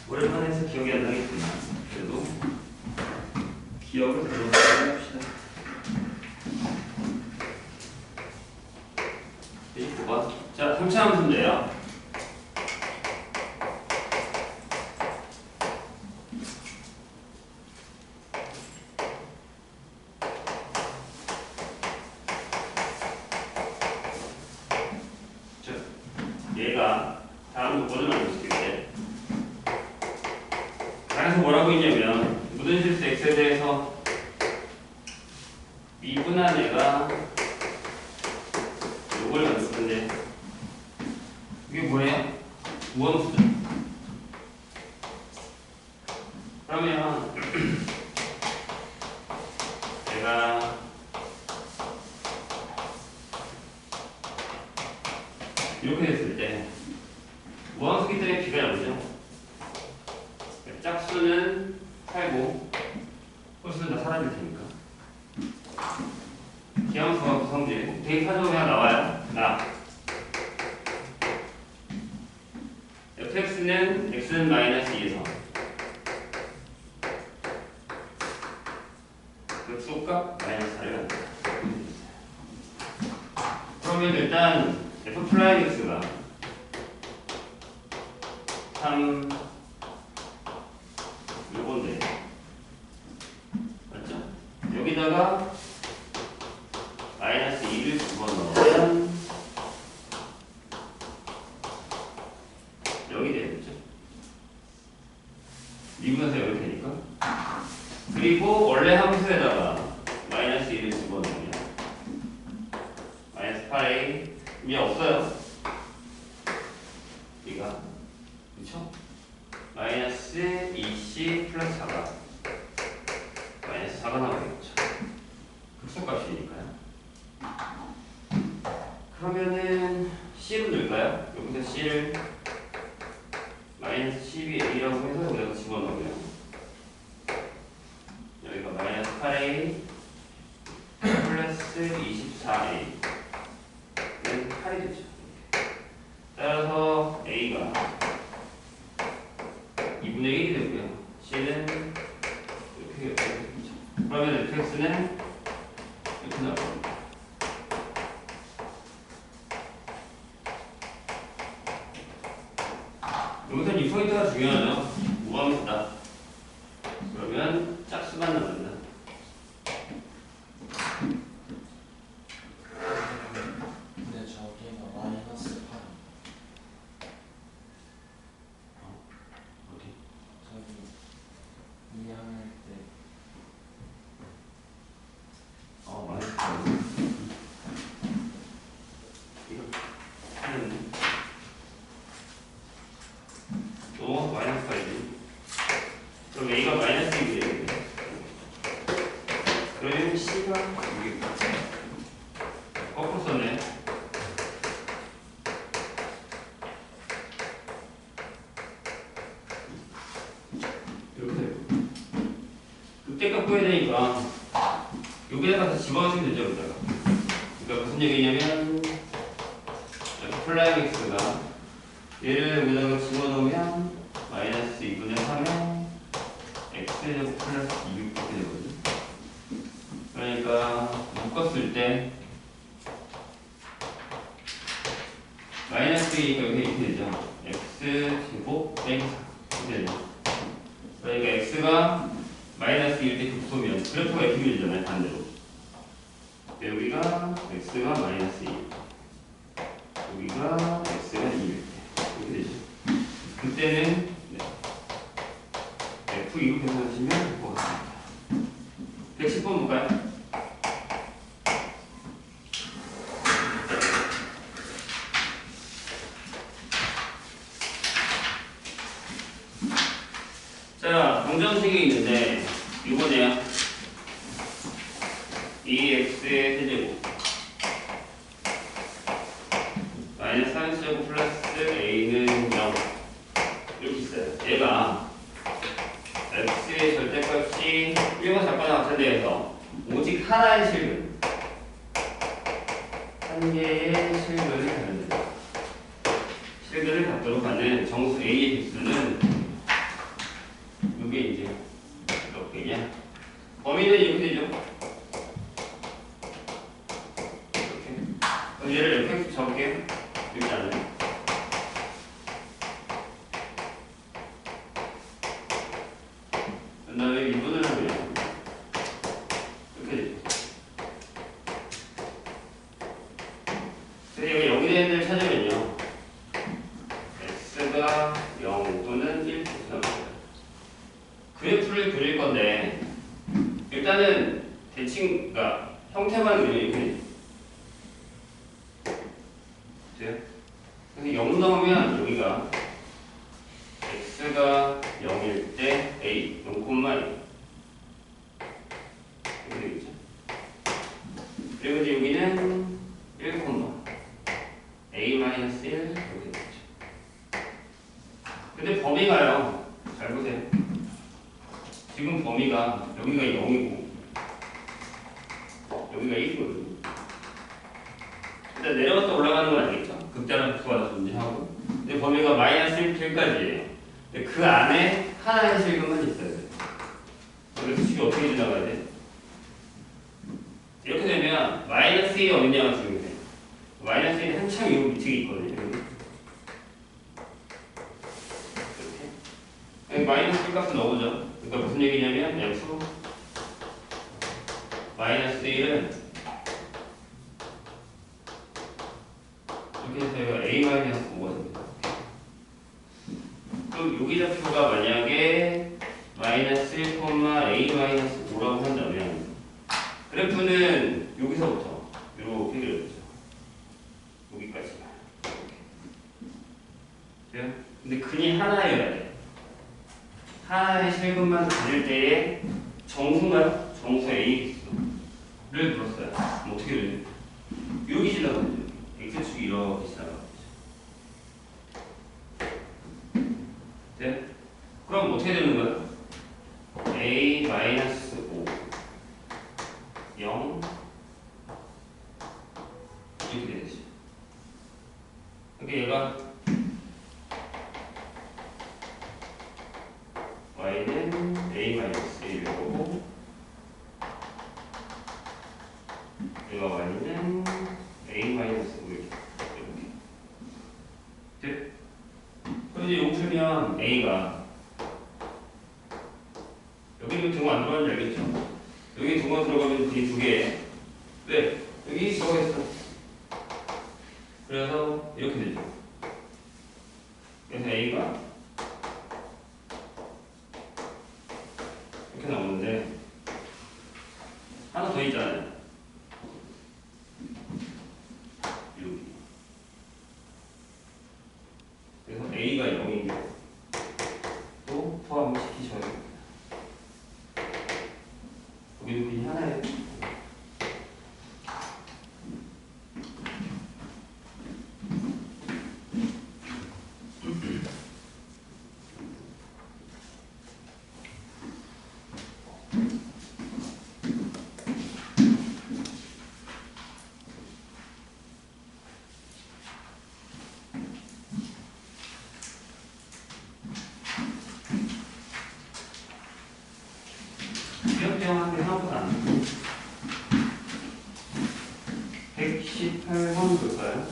오랜만에 해서 기억이 안 나겠지만 그래도 기억을 들어보게 합시다. 29번. 자, 3차원 문제예요. 얘가 다음 조건을 만들었을 때 그래서 뭐라고 했냐면 모든 실수 x에 대해서 미분한 애가 요걸 만들 건데 이게 뭐예요? 우함수죠. 그러면 내가 이렇게 됐을 때 무함수기 때문에 비가 나오죠. 짝수는 살고 홀수는 다 사라질 테니까 기함수와 구성질 대입하자고 그냥 나와요. fx는 x는 마이너스 2에서 극소값 마이너스 4를 그러면 일단 f 프라임 x가 3 요건데 맞죠? 여기다가 마이너스 2를 집어넣으면 여기 되겠죠? 미분해서 여기 되니까 그리고 원래 함수에다가 마이너스 2를 집어넣으면 마이너스 8a 이미 없어요. 이가 그쵸? 마이너스 2c 플러스 4가 마이너스 4가 나오겠죠. 극소값이니까요. 그러면은 c로 넣을까요? 여기서 c를 마이너스 12a라고 해서 여기다가 집어넣으면 여기가 마이너스 8a 플러스 24a 는 8이 되죠. 따라서 a가 2분의 1이 되고요. c는 이렇게 되겠죠. 그러면 fx는 이렇게 나올 겁니다. 여기서 이 포인트가 중요하죠. 무함수다. 그러면 짝수만 남는다. 근데 저기가 마이너스 8. 어디? 저기 2학년 때 마이너스 8. 이거 하는 또 마이너스 8이지. 그럼 a가 마이너스 1이 되겠네. 그러면 c가 이게 거꾸로 썼네. 이렇게 되고 극대값 구해야 되니까 여기다가 다 집어넣으면 되죠. 여기다가. 그러니까 무슨 얘기냐면 플라임 x가 얘를 여기다가 집어넣으면 마이너스 2분의 3에 x제곱 플러스 2 이렇게 되거든요. 그러니까 묶었을 때 마이너스 2가 여기 이렇게 되죠. x제곱 빼기 4 이렇게 되죠. 그러니까 x가 마이너스 2일 때 극소면 그래프가 이렇게 그려지잖아요. 반대로. 여기가 x가 마이너스 2 여기가 x가 2일 때 이렇게 되죠. 그때는 f 이렇게 해주시면 될 것 같습니다. 110번 볼까요? 자, 방정식이 있는데 이거네요. 2x의 세제곱 마이너스 3x제곱 플러스 a는 0 이렇게 있어요. 얘가 x의 절대값이 1과 작거나 같은 데에서 오직 하나의 실근 한 개의 실근을 갖는 실근을 갖도록 하는 정수 a의 개수는 fx 적을게요. 여기 않네. 그 다음에 미분을 하면 이렇게 되죠. 그래서 여기 0이 되는 데를 찾으면요. x가 0 또는 1 이렇게 나옵니다. 그래프를 그릴 건데 일단은 대칭, 그러니까 형태만 그리면 이렇게 돼요. 그래서 0 넣으면 여기가 x가 0일 때 a 0, 1 이렇게 되겠죠. 그리고 이제 여기는 1, a-1 이렇게 되겠죠. 근데 범위가요. 잘 보세요. 지금 범위가 여기가 0이고 여기가 1이거든요. 일단 내려갔다 올라가는 건 아니겠죠. 극단한 부수가 존재하고. 근데 범위가 마이너스 1까지예요. 근데 그 안에 하나의 실금만 있어야 돼요. 그래서 수식이 어떻게 지나가야 돼? 이렇게 되면 마이너스 1이 어디냐가 중요해요. 마이너스 1이 한참 이 밑에 있거든요. 이렇게. 마이너스 1 값을 넣어보죠. 그러니까 무슨 얘기냐면 f 마이너스 1은 이렇게 해서 여기가 a-5가 됩니다. 그럼 여기 좌표가 만약에 마이너스 1, a-5라고 한다면 그래프는 여기서부터 이렇게 그려주죠. 여기까지. 이렇게. 근데 근이 하나여야 돼. 하나의 실금만 가질 때에 정수인가요? 정수 A를 물었어요. 그럼 어떻게 되죠? 여기 지나가죠. X축이 이렇게 지나가죠. 네? 그럼 어떻게 되는 거예요? A-5 0 이렇게 되죠. 그러니까 얘가 y는 a-1이고 얘가 y는 a-5 이렇게. 네? 그럼 이제 용수면 a가 여기는 등호 안 들어가는지 알겠죠? 여기 등호 들어가면 이 두 개. 왜? 여기 들어가있어. 그래서 이렇게 되죠. 그래서 a가 이렇게 나오는데 하나 더 있잖아요. 여기. 그래서 a가 0인 또 포함을 시키셔야 됩니다. 여기도 그냥 하나예요. 시험대원한테 생각보다 안 돼요. 118번 볼까요?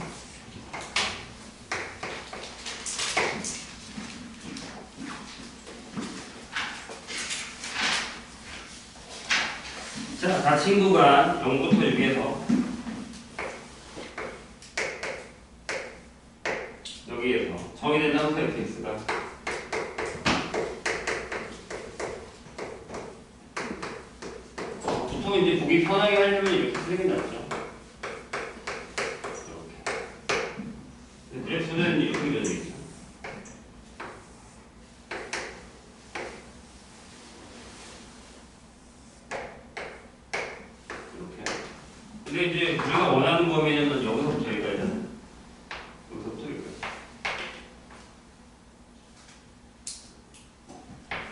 자, 닫힌 구간 0부터 6에서 여기에서 정의된 함수 fx가 보통 이제 보기 편하게 하려면 이렇게 쓰는 게 낫죠. 이렇게. 그래프는 이렇게 그려지겠죠. 이렇게. 근데 이제 우리가 원하는 범위는 여기서부터 여기까지잖아요. 여기서부터 여기까지.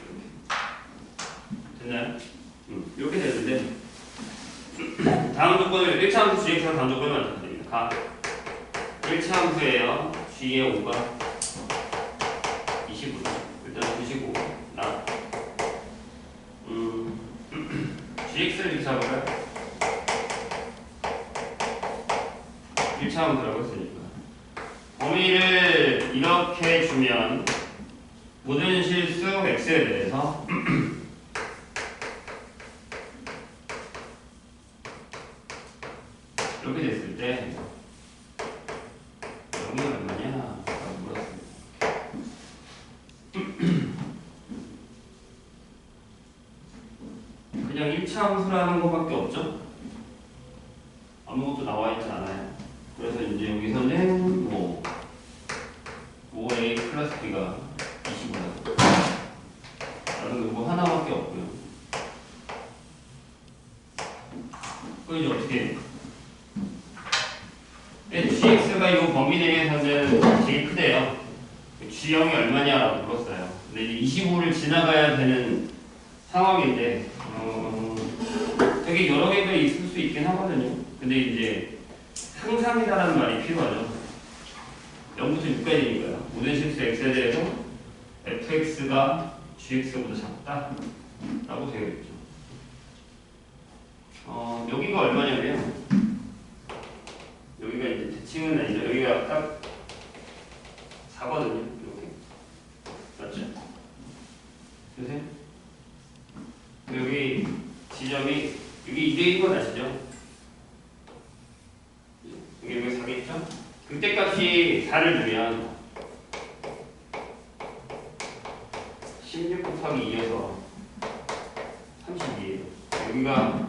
이렇게. 됐나요? 이렇게 되는데 다음 조건을 1차 함수 gx랑 다음 조건을 만들어드립니다. 가 1차 함수예요. g의 5가 20으로 일단 두시고 나 gx를 이렇게 잡을까요? 1차 1차원 그라고 했으니까 범위를 이렇게 주면 모든 실수 x에 대해서 이렇게 됐을 때 여기가 얼마냐? 라고 물었습니다. 그냥 1차 함수라는 것밖에 없죠? 아무것도 나와 있지 않아요. 그래서 이제 여기서는 뭐 5a 플러스 b가 25다 라는 거 하나밖에 없고요. 그럼 이제 어떻게 해요? gx가 이 범위 내에서는 제일 크대요. g형이 얼마냐라고 물었어요. 근데 이제 25를 지나가야 되는 상황인데 되게 여러 개가 있을 수 있긴 하거든요. 근데 이제 상상이다라는 말이 필요하죠. 0부터 6까지니까요. 모든 실수 x에 대해서 fx가 gx보다 작다 라고 되어 있죠. 여기가 얼마냐면 여기가 이제 대칭은 아니죠. 여기가 딱 4거든요. 이렇게 맞죠? 보세요. 여기 지점이 여기 2대1 건 아시죠? 여기 4겠죠? 극대값이 4를 두면 16 곱하기 2여서 32예요. 여기가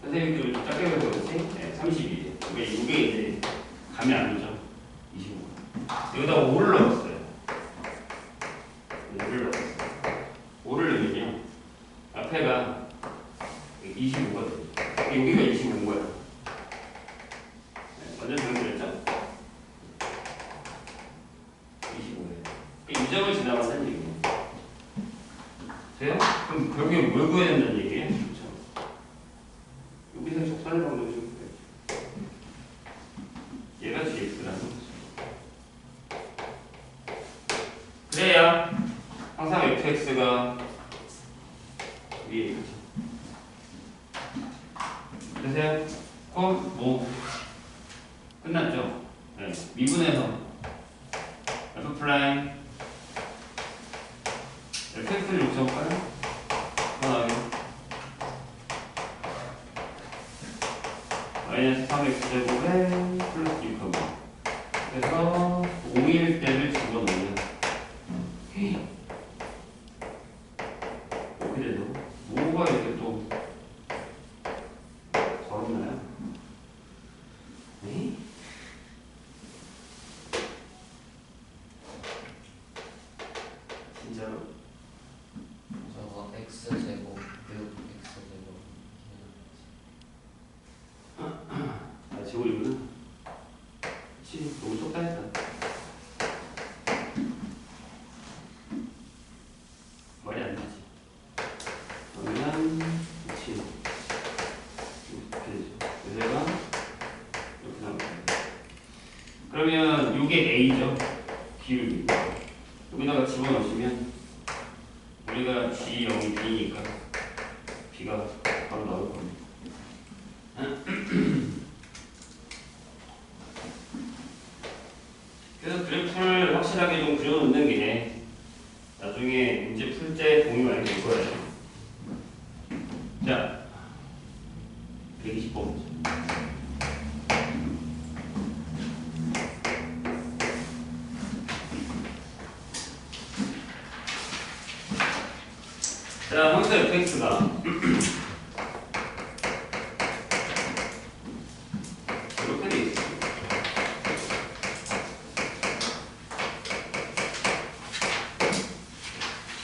선생님이 좀 작게 그려서 그렇지? 네, 32예요. 그러니까 이게 이제 감이 안 오죠? 25. 여기다 5를 넣었어요. 5를 넣었어요. 5를 넣으면요. 앞에가 25거든요. 여기가 25인 거예요. 네, 완전 정리됐죠? 25예요. 이 점을 지나간다는 얘기예요. 돼요? 그럼 결국에 뭘 구해야 된다는 얘기예요? 그렇죠? 여기서 적산의 방법이 좀 돼요. 얘가 gx라는 거죠. 그래야 항상 fx가 위에 있죠. 되세요? 그럼 뭐 끝났죠? 네. 미분해서 f 프라임 fx를 욕해볼까요? 편하게 마이너스 3x 제곱에 플러스 6하고 그래서 5일 때를 집어넣으면 어떻게 되죠? 뭐가 이렇게 또 더럽나요? 네? 진짜로? 저거 x제곱 6x제곱 아, 제곱이구나. 그치, 너무 속단했다. 말이 안 되지. 그러면, 그치. 이렇게 되죠. 얘가 이렇게 나옵니다. 그러면 이게 A죠. 기울기. 여기다가 집어넣으시면 우리가 G0이 B니까 B가 바로 나올 겁니다. 그래서 그래프를 확실하게 좀 그려놓는 게 나중에 문제 풀 때 도움이 많이 될 거예요. 자, 120번. 자, 함수 fx가 이렇게 돼 있어요.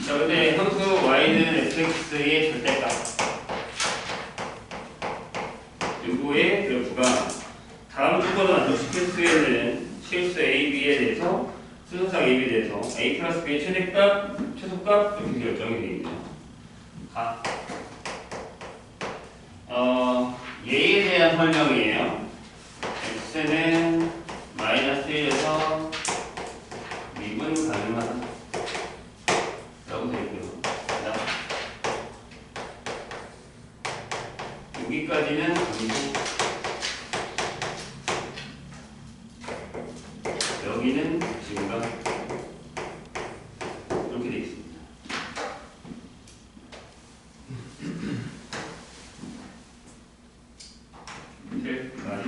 자, 근데 함수 y는 fx의 절대값. 요거의 그래프가 다음 조건을 만족시킬 수 있는 실수 a, b에 대해서 순서상 a, b에 대해서 a 플러스 b의 최대값, 최소값 이렇게 결정이 되어 있네요. 얘에 대한 설명이에요. x는 마이너스 1에서 미분 가능하다 라고 되어 있고요. 여기까지는 아니고 여기는 지금과 이렇게 되어 있습니다. 될까요?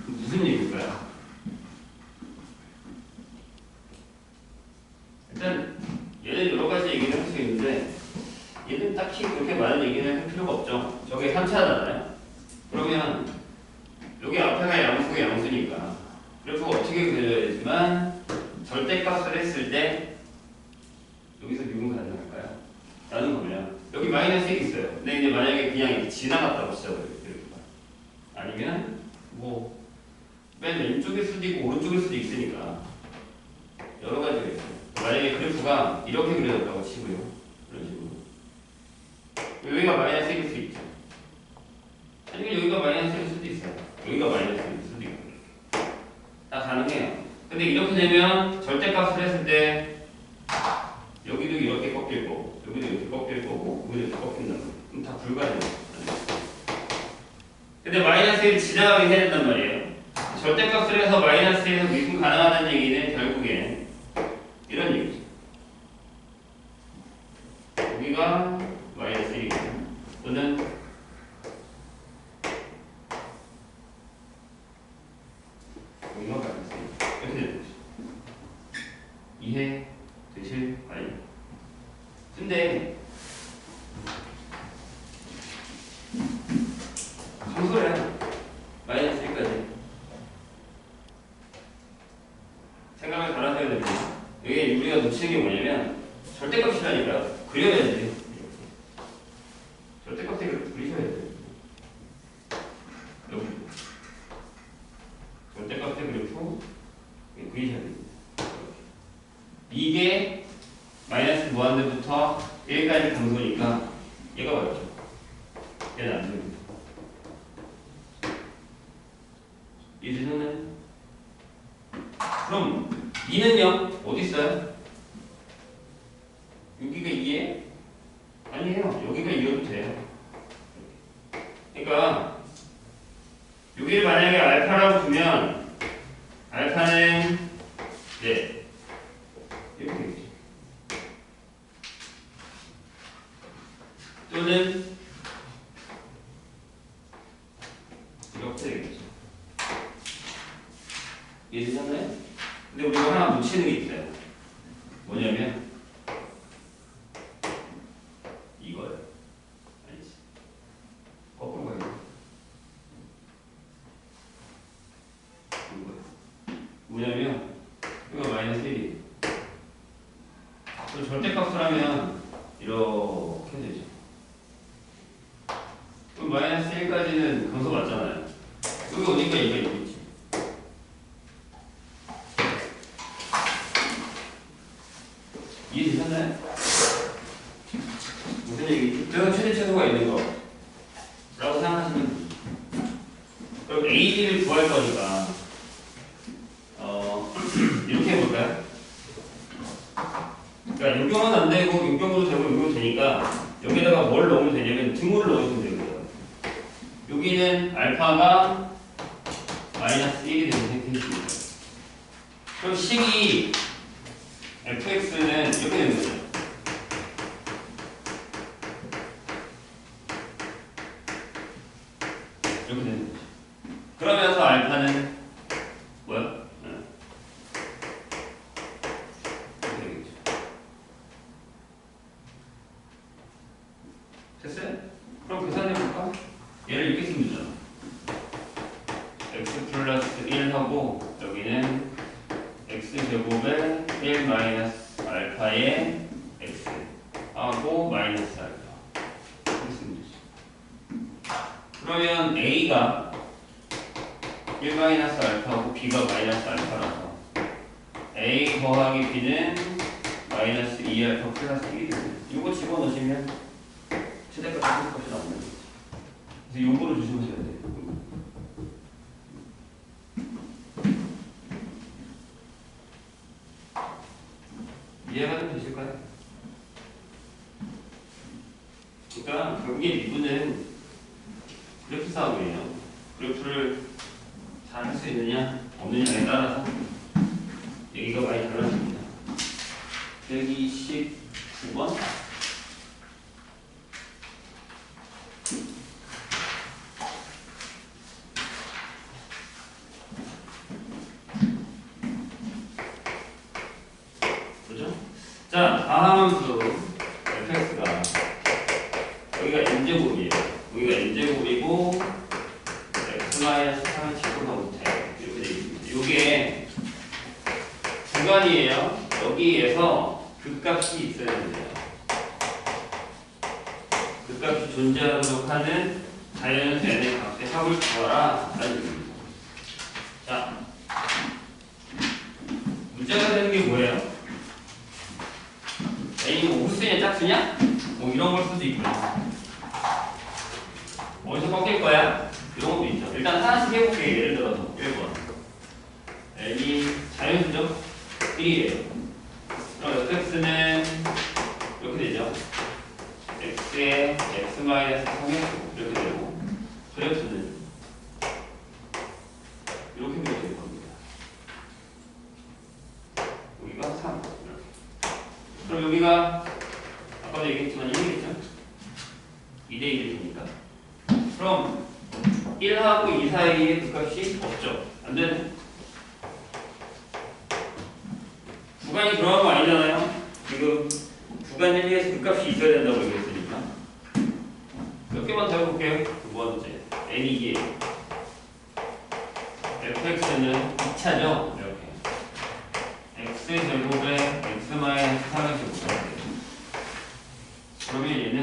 무슨 얘기일까요? 일단 얘는 여러 가지 얘기를 할 수 있는데 얘는 딱히 그렇게 많은 얘기를 할 필요가 없죠. 저게 3차잖아요. 그러면 여기 앞에가 양수고 양수니까 그래프가 어떻게 그려야 되지만 절대값을 했을 때 여기서 미분 가능할까요? 라는 거면 여기 마이너스 1이 있어요. 근데 이제 만약에 그냥 이렇게 지나갔다고 시작을 이렇게 아니면 뭐 맨 왼쪽일 수도 있고 오른쪽일 수도 있으니까 여러 가지가 있어요. 만약에 그래프가 이렇게 그려졌다고 치고요. 이런 식으로 여기가 마이너스 1일 수 있죠. 아니면 여기가 마이너스 1일 수도 있어요. 여기가 마이너스 1일 수도 있고 다 가능해요. 근데 이렇게 되면 절대값을 했을 때 여기도 이렇게 꺾일 거고 여기도 이렇게 꺾일 거고 여기도 이렇게 꺾인다는 거예요. 그럼 다 불가능해요. 근데 마이너스 1을 지나가게 해야 된단 말이에요. 절대값을 해서 마이너스 1에서 미분 가능하다는 얘기는 결국엔 이런 얘기죠. 여기가 마이너스 1이고 또는 여기가 마이너스 1 이렇게 되는 거죠. 이해 되실까요? 근데 함수래요. 마이너스 1까지 생각을 잘하셔야 됩니다. 여기 우리가 놓치는 게 뭐냐면 절대값이라니까 그려야지. 절대값에 그리셔야 돼요. 여기 절대값에 그리고 그리셔야 됩니다. 이게 마이너스 무한대부터 1까지 감소니까 얘가 맞죠. 얘는 안 됩니다. 이제는 그럼 2는요? 어디 있어요? 여기가 2에? 아니에요. 여기가 2여도 돼요. 그러니까 여기를 만약에 알파라고 두면 알파는 네 이렇게 되겠죠. 또는 이렇게 되겠죠. 이해되셨나요? 근데 우리가 하나 놓치는 게 있어요. 뭐냐면 이거예요. 아니지. 거꾸로 가요. 이거예요. 뭐냐면 이거 마이너스 1이 절대값을 하면 이렇게 되죠. 그럼 마이너스 1까지는 감소 맞잖아요. 여기 어딘가 얘가 있겠지. 이해되셨나요? 무슨 얘기지? 내가 최대 최소가 있는 거 라고 생각하시면 돼요. 그럼 AD를 구할 거니까 이렇게 해볼까요? 그러니까 용경은 안 되고 용경으로 되고 용경으로 되니까 여기다가 뭘 넣으면 되냐면 등호를 넣으면 되고요. 여기는 알파가 마이너스 1이 되는 상태입니다. 그럼 식이 fx는 이렇게 되는 거죠. 이렇게 되는 거죠. 그러면서 알파는 뭐야? 이렇게 되겠죠. 됐어요? 그럼 계산해볼까? 얘를 이렇게 쓰면 되잖아. x 플러스 1하고 여기는 x제곱에 1 마이너스 알파의 x 하고 마이너스 알파 이렇게 쓰면 되죠. 그러면 a가 1 마이너스 알파고 b가 마이너스 알파라서 a 더하기 b는 마이너스 2알파 플러스 1이 됩니다. 이거 집어넣으시면 최대값 최소값이 나옵니다. 그래서 요거를 조심하셔야 돼요. 이해가 좀 되실까요? 그러니까 결국에 미분은 그래프 싸움이에요. 그래프를 잘 할 수 있느냐 없느냐에 따라서 여기가 많이 달라집니다. 129번. 그죠? 자, 다함수 fx가 여기가 n제곱이에요. 여기가 n제곱이고 x-3의 제곱하고 못해. 이렇게 되어 있습니다. 요게 구간이에요. 여기에서 극값이 있어야 된대요. 극값이 존재하도록 하는 자연수 n의 값의 합을 구하라 라는 얘기입니다. 자, 문제가 되는 게 뭐예요? n이 뭐 우수냐 짝수냐? 뭐 이런 걸 수도 있고요. 어디서 꺾일 거야? 이런 것도 있죠. 일단 하나씩 해볼게요. 예를 들어서 1번 n이 자연수죠? 1이에요. 그럼 fx는 이렇게 되죠. x에 x-3의 이렇게 되고 그래프는 이렇게 될 겁니다. 여기가 3 이렇게. 그럼 여기가 아까도 얘기했지만 1이겠죠? 2대 1이니까. 그럼 1하고 2 사이에 극값이 없죠. 안 되네. 구간이 들어간 거 아니잖아요. 지금 구간 1에서 극값이 있어야 된다고 얘기했으니까. 몇 개만 더 해볼게요. 두 번째 n이 2예요. fx는 2차죠. 이렇게 x제곱에 x-3의 제곱. 그러면 얘는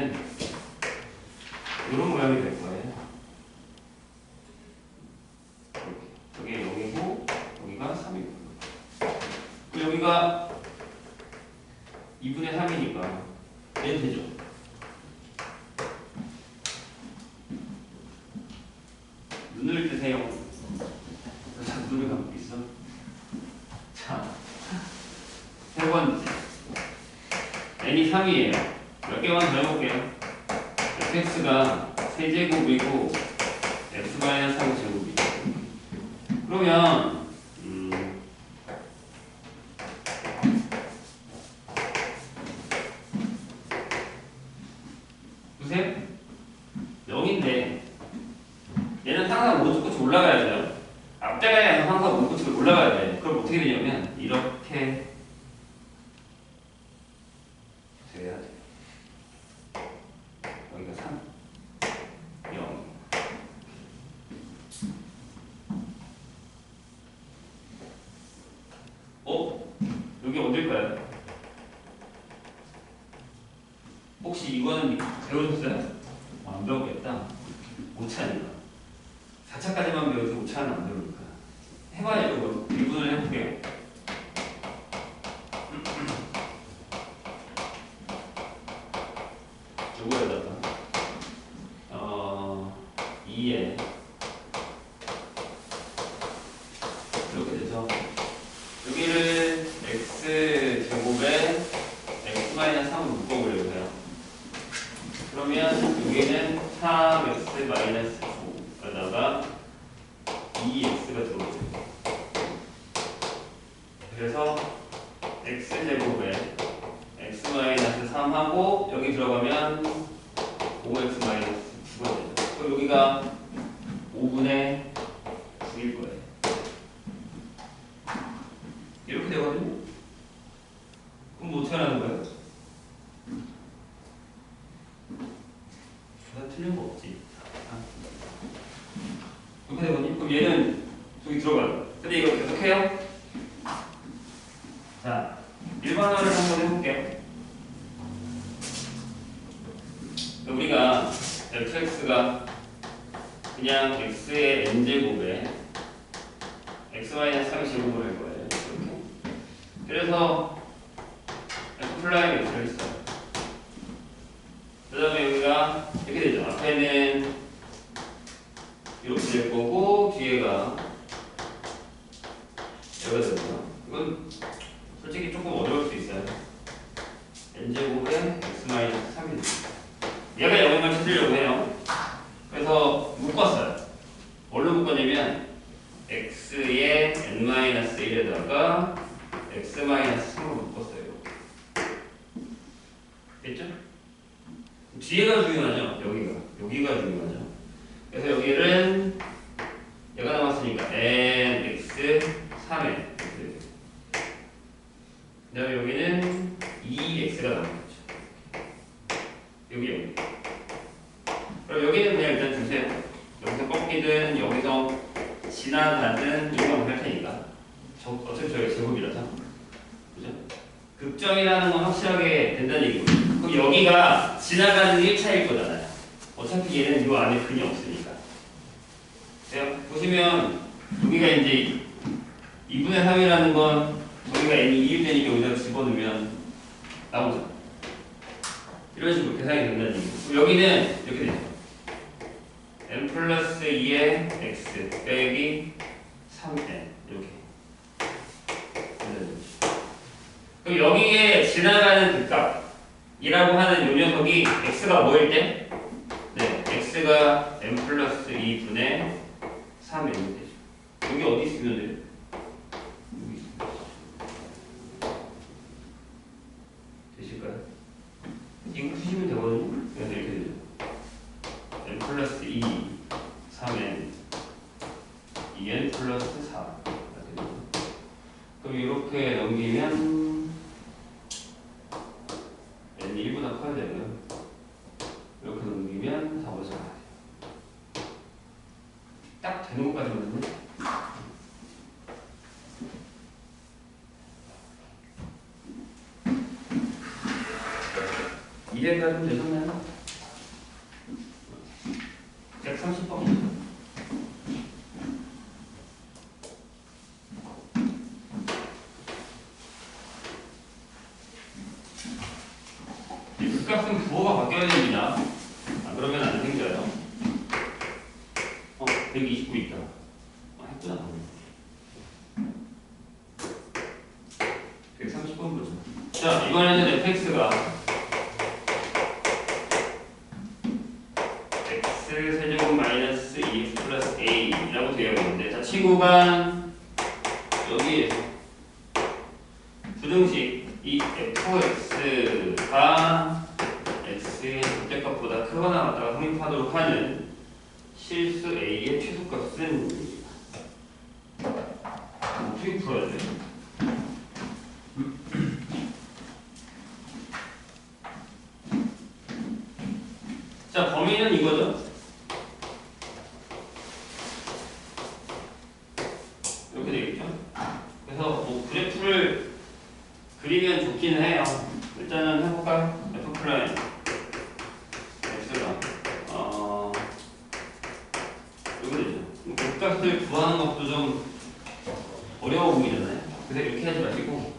이런 모양이 될 거예요. 이렇게. 여기 0이고 여기가 3이고 여기가 2분의 3이니까 얘는 되죠. 눈을 뜨세요. 자, 눈을 감고 있어. 자, 세 번째 n이 3이에요. 몇 개만 더 해볼게요. fx가 세제곱이고 x-3 제곱이죠. 그러면 보세요. 0인데 얘는 항상 오른쪽 끝이 올라가야 돼요. 앞자리에 항상 오른쪽 끝이 올라가야 돼요. 그럼 어떻게 되냐면 이렇게 돼야 돼요. 여기가 3, 0. 여기 어딜까요? 혹시 이거는 배우셨어요? 안 배우겠다. 5차니까. 4차까지만 배우지 5차는 안 배우니까. 해봐요. 이거 1분을 해볼게요. 요거에다가 2에 이렇게 돼서 여기를 x제곱에 x-3을 묶어보려고 해요. 그러면 여기는 3x-9에다가 2x가 들어오죠. 그래서 x제곱에 x-3하고 여기 들어가면 5x-9가 되죠. 그럼 여기가 5분의 9일 거예요. 이렇게 되거든요. 그럼 뭐 어떻게 하는 거예요? 틀린 거 없지. 이렇게 되거든요. 그럼 얘는 저기 들어가요. 근데 이거 계속 해요. 자, 일반화를 한번 해볼게요. 우리가 fx가 그냥 x의 n제곱에 x-3의 제곱을 할 거예요. 이렇게. 그래서 f플라임 x를 했어요. 그 다음에 여기가 이렇게 되죠. 앞에는 이렇게 될 거고 뒤에가 여기가 되죠. 이건 솔직히 조금 어려울 수 있어요. n제곱에 x-3이 됩니다. 얘가 영역을 찾으려고 해요. 그래서 묶었어요. 뭘로 묶었냐면 x의 n-1에다가 x-3으로 묶었어요. 됐죠? 뒤에가 중요하죠. 여기가 중요하죠. 그래서 여기는 얘가 남았으니까 n, x, 3n. 그 다음에 여기는 2x가 남았죠. 여기. 그럼 여기는 그냥 일단 주세요. 여기서 꺾이든 여기서 지나가든 이거만 할 테니까. 어차피 저희가 제곱이라서. 그죠? 극점이라는 건 확실하게 된다는 얘기고. 그럼 여기가 지나가는 1차일 거잖아요. 어차피 얘는 이 안에 근이 없으니까. 보시면 여기가 이제 2분의 3이라는 건 저기가 n이 2일 때니까 여기다 집어넣으면 나오죠. 이런 식으로 계산이 된다는 얘기고. 여기는 이렇게 되죠. n 플러스 2의 x 빼기 3n 이렇게. 그럼 여기에 지나가는 극값이라고 하는 이 녀석이 x가 뭐일 때? 네, x가 n 플러스 2분의 3n이 되죠. 여기 어디 있으면 돼요? 여기 있으면 되실까요? 이거 푸시면 되거든요. 그래서 이렇게 되죠. n 플러스 2, 3n, 2n 플러스 4 이렇게 되죠. 그럼 이렇게 넘기면 n이 1보다 커야 되고요. 이렇게 넘기면 4보다 작아야 돼요. 딱 되는 것까지거든요. 이해가 좀 되셨나요? 130번. 이 극값은 부호가 바뀌어야 됩니다. 그러면 안 생겨요. 129 있다. 했구나. 130번 보죠. 자, 이번에는 fx가 x세제곱 마이너스 2x 플러스 a라고 되어 있는데, 자, 친구가 여기에서 부등식 이 fx가 x의 절대값보다 크거나 같다가 성립하도록 하는 실수 a의 최소값은 어떻게 풀어야 돼요? 자, 범위는 이거죠. 이렇게 되겠죠. 그래서 뭐 그래프를 그리면 좋기는 해요. 일단은 해볼까요? f 프라임 x가 이거 되죠. 극값을 구하는 것도 좀 어려워 보이잖아요. 그래서 이렇게 하지 마시고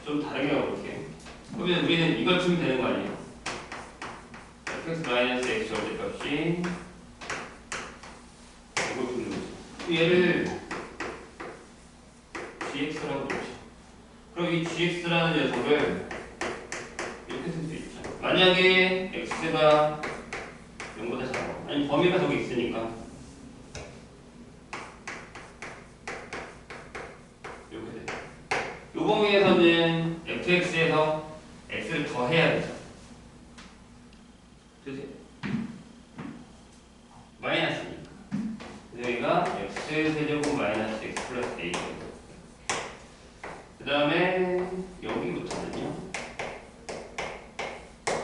좀 다르게 가볼게요. 그러면 우리는 이걸 주면 되는 거 아니에요? fx 마이너스 x 절대값이 이걸 주는 거죠. 얘를 gx라고 그러죠. 그럼 이 gx라는 녀석을 이렇게 쓸 수 있죠. 만약에 x가 0보다 작아. 아니 범위가 저기 있으니까 이렇게 돼. 요 범위에서는 fx에서 x를 더해야 되죠. 되세요? 마이너스니까. 여기가 x세제곱 마이너스 x 플러스 a. 그 다음에 여기부터는요.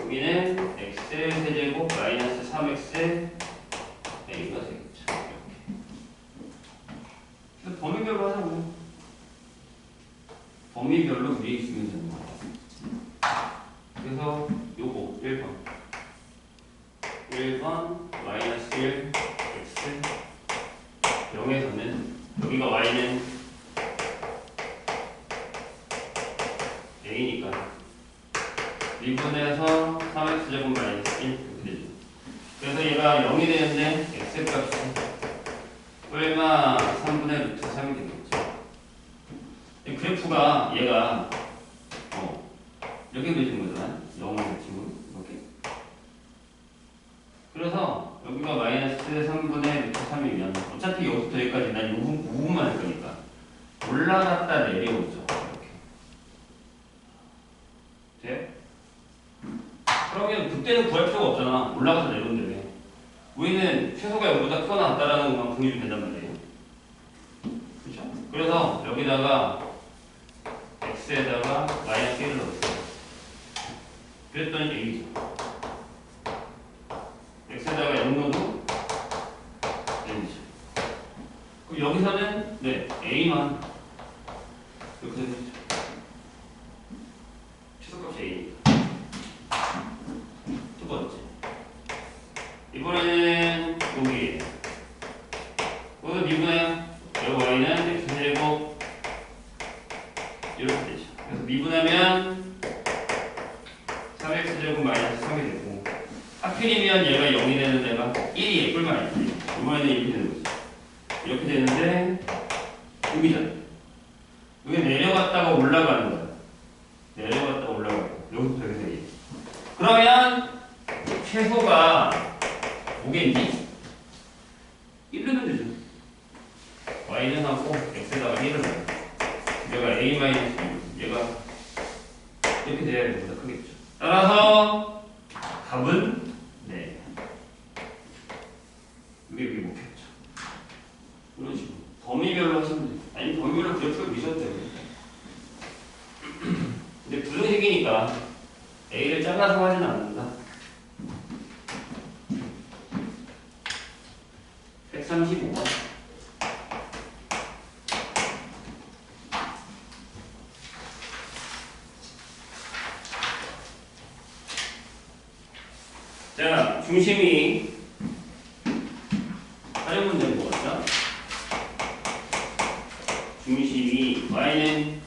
여기는 x세제곱 마이너스 3x a가 되겠죠. 이렇게. 범위별로 하자고요. 범위별로 위에 있으면 되는 거예요. 그래서 요거 1번 마이너스 1 x 0에서는 여기가 y는 a니까 1분에서 3x제곱 마이너스 1 이렇게 되죠. 그래서 얘가 0이 되는데 x값이 얼마 3분의 루트 3이 되겠죠. 이 그래프가 얘가 이렇게 그려진 거잖아요. 0을 지금 이렇게. 그래서 여기가 마이너스 3분의 루트 3이면 어차피 여기부터 여기까지 난 이 부분만 할 거니까 올라갔다 내려오죠. 이렇게. 돼요? 그러면 그때는 구할 필요가 없잖아. 올라가서 내려오는데. 우리는 최소가 0보다 크거나 같다라는 것만 공유면 된단 말이에요. 그렇죠? 그래서 여기다가 x에다가 마이너스 1을 넣었어요. 그랬더니 a죠. x에다가 0 넣어도 n이죠. 그럼 여기서는 네 a만 이렇게 되죠. 최소값이 a니까. 두 번째. 이번에는 여기에 여기서 미분해요. 여기 y는 x제곱 이렇게 되죠. 그래서 미분하면 3x제곱 마이너스 3이 되고 하필이면 얘가 0이 되는 데가 1이 예쁠만 있지. 이번에는 이렇게 되는 거죠. 이렇게 되는데 여기잖아. 여기 내려갔다가 올라가는 거야. 내려갔다가 올라가고 여기서 여기서 이게. 그러면 최소가 뭐겠니? 1르면 되죠. y는 하고 x에다가 1을 넣어요. 얘가 a 마이너스 얘가 이렇게 돼야 되보다 크겠죠. 따라서 답은 네. 이게 못했죠. 이런 식으로 범위별로 하시면 돼요. 아니 범위별로 그래프를 미셔도 돼요. 근데 부등식이니까 a를 잘라서 하진 않는다. 135번. 자, 중심이 다른 문제는 뭐였죠? 중심이 y는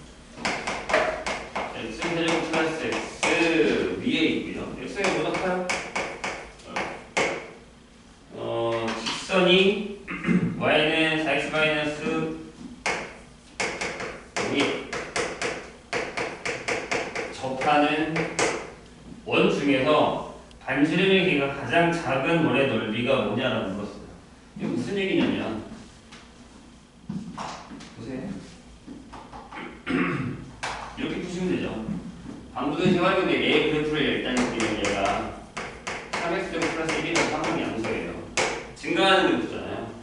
x제곱 플러스 x 위에 있고요. x가 뭐가 커요? 직선이 y는 4x 마이너스 여기 접하는 원 중에서 반지름의 길이가 가장 작은 원의 넓이가 뭐냐라고 물었어요. 이게 무슨 얘기냐면 보세요. 이렇게 푸시면 되죠. 방부등식 활용된 얘의 그래프를 일단 그리면 얘가 3x제곱 플러스 1이라고 상승 양수예요. 증가하는 그래프잖아요.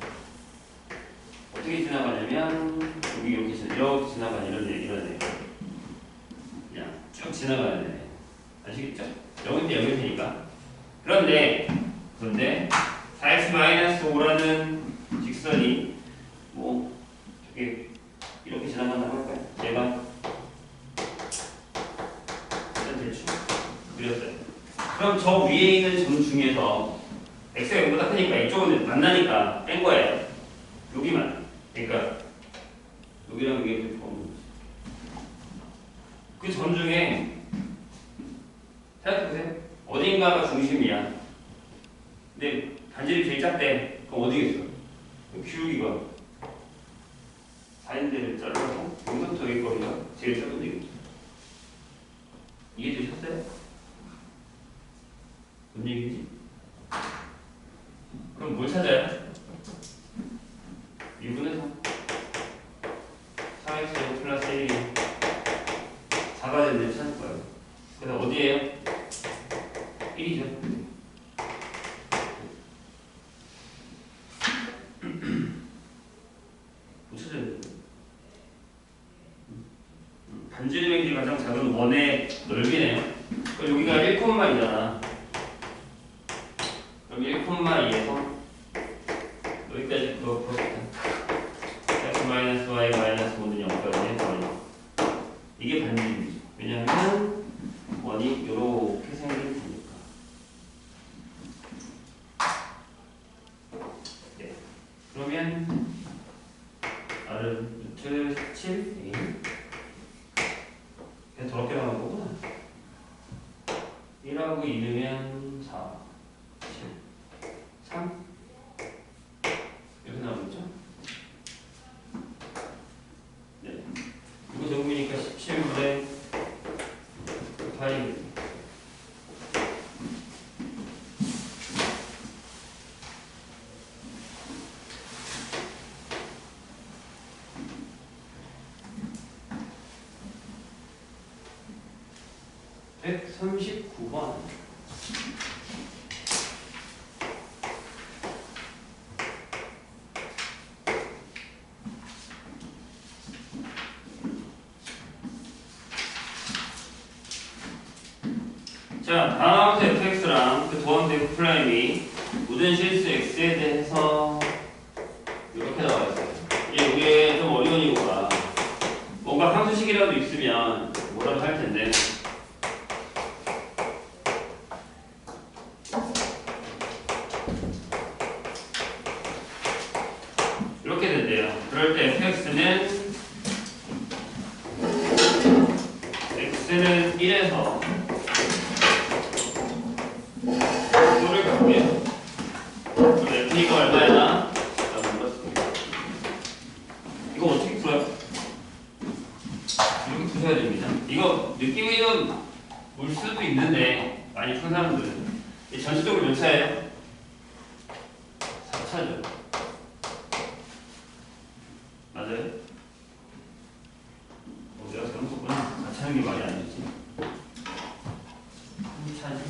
어떻게 지나가냐면 여기 이렇게 지나가는 이런 애 그냥 쭉 지나가는 애 아시겠죠? 여기인데 여기 테니까. 그런데 4x-5라는 직선이 뭐 저기 이렇게 지나간다고 할까요? 얘가 일단 대충 그렸어요. 그럼 저 위에 있는 점 중에서 x가 0보다 크니까 이쪽은 만나니까 뺀 거예요. 여기만. 그러니까 여기랑 이게 그 점 중에 생각해보세요. 어딘가가 중심이야. 근데 반지름이 제일 작대. 그럼 어디겠어? 기울기가 4인대를 잘라서 여기서부터 여기 거리가 제일 작은 데겠죠. 이해되셨어요? 뭔 얘기지? 그럼 뭘 찾아요? 2분의 3 3x 플러스 1이 작아지는 데를 찾을 거예요. 그래서 어디에요? 1이죠. 못 찾아야 돼요. 반지름의 길이 가장 작은 원의 넓이네요. 그럼 여기가 1,2잖아. 여기 1,2에서 여기까지 그거 x 마이너스 y 마이너스 5는 0까지 거리. 이게 반지름이죠. 왜냐하면 원이 이렇게 생길 테니까. 네. 그러면 R은 루트 7 그냥 더럽게 나온 거구나. 1하고 2넣으면 4 7 3 이렇게 나오겠죠? 네. 이거 제곱이니까 17분의 8이 139번. 자, 다음 fx랑 그 더한 f 프라임이 모든 실수 x에 대해서 이렇게 나와 있어요. 이게 좀 어려운 이유가 뭔가 함수식이라도 있으면 뭐라도 할 텐데 이렇게 된대요. 그럴 때 fx는 x는 1에서 이거를 갖고요. 그럼 f가 얼마야? 이거 어떻게 풀어요? 이렇게 푸셔야 됩니다. 이거 느낌이 좀 올 수도 있는데 많이 푼 사람들은 전체적으로 몇 차예요? 4차죠. 맞아요? 내가 잘못 썼구나. 4차는 게 말이 안 되지. 3차지.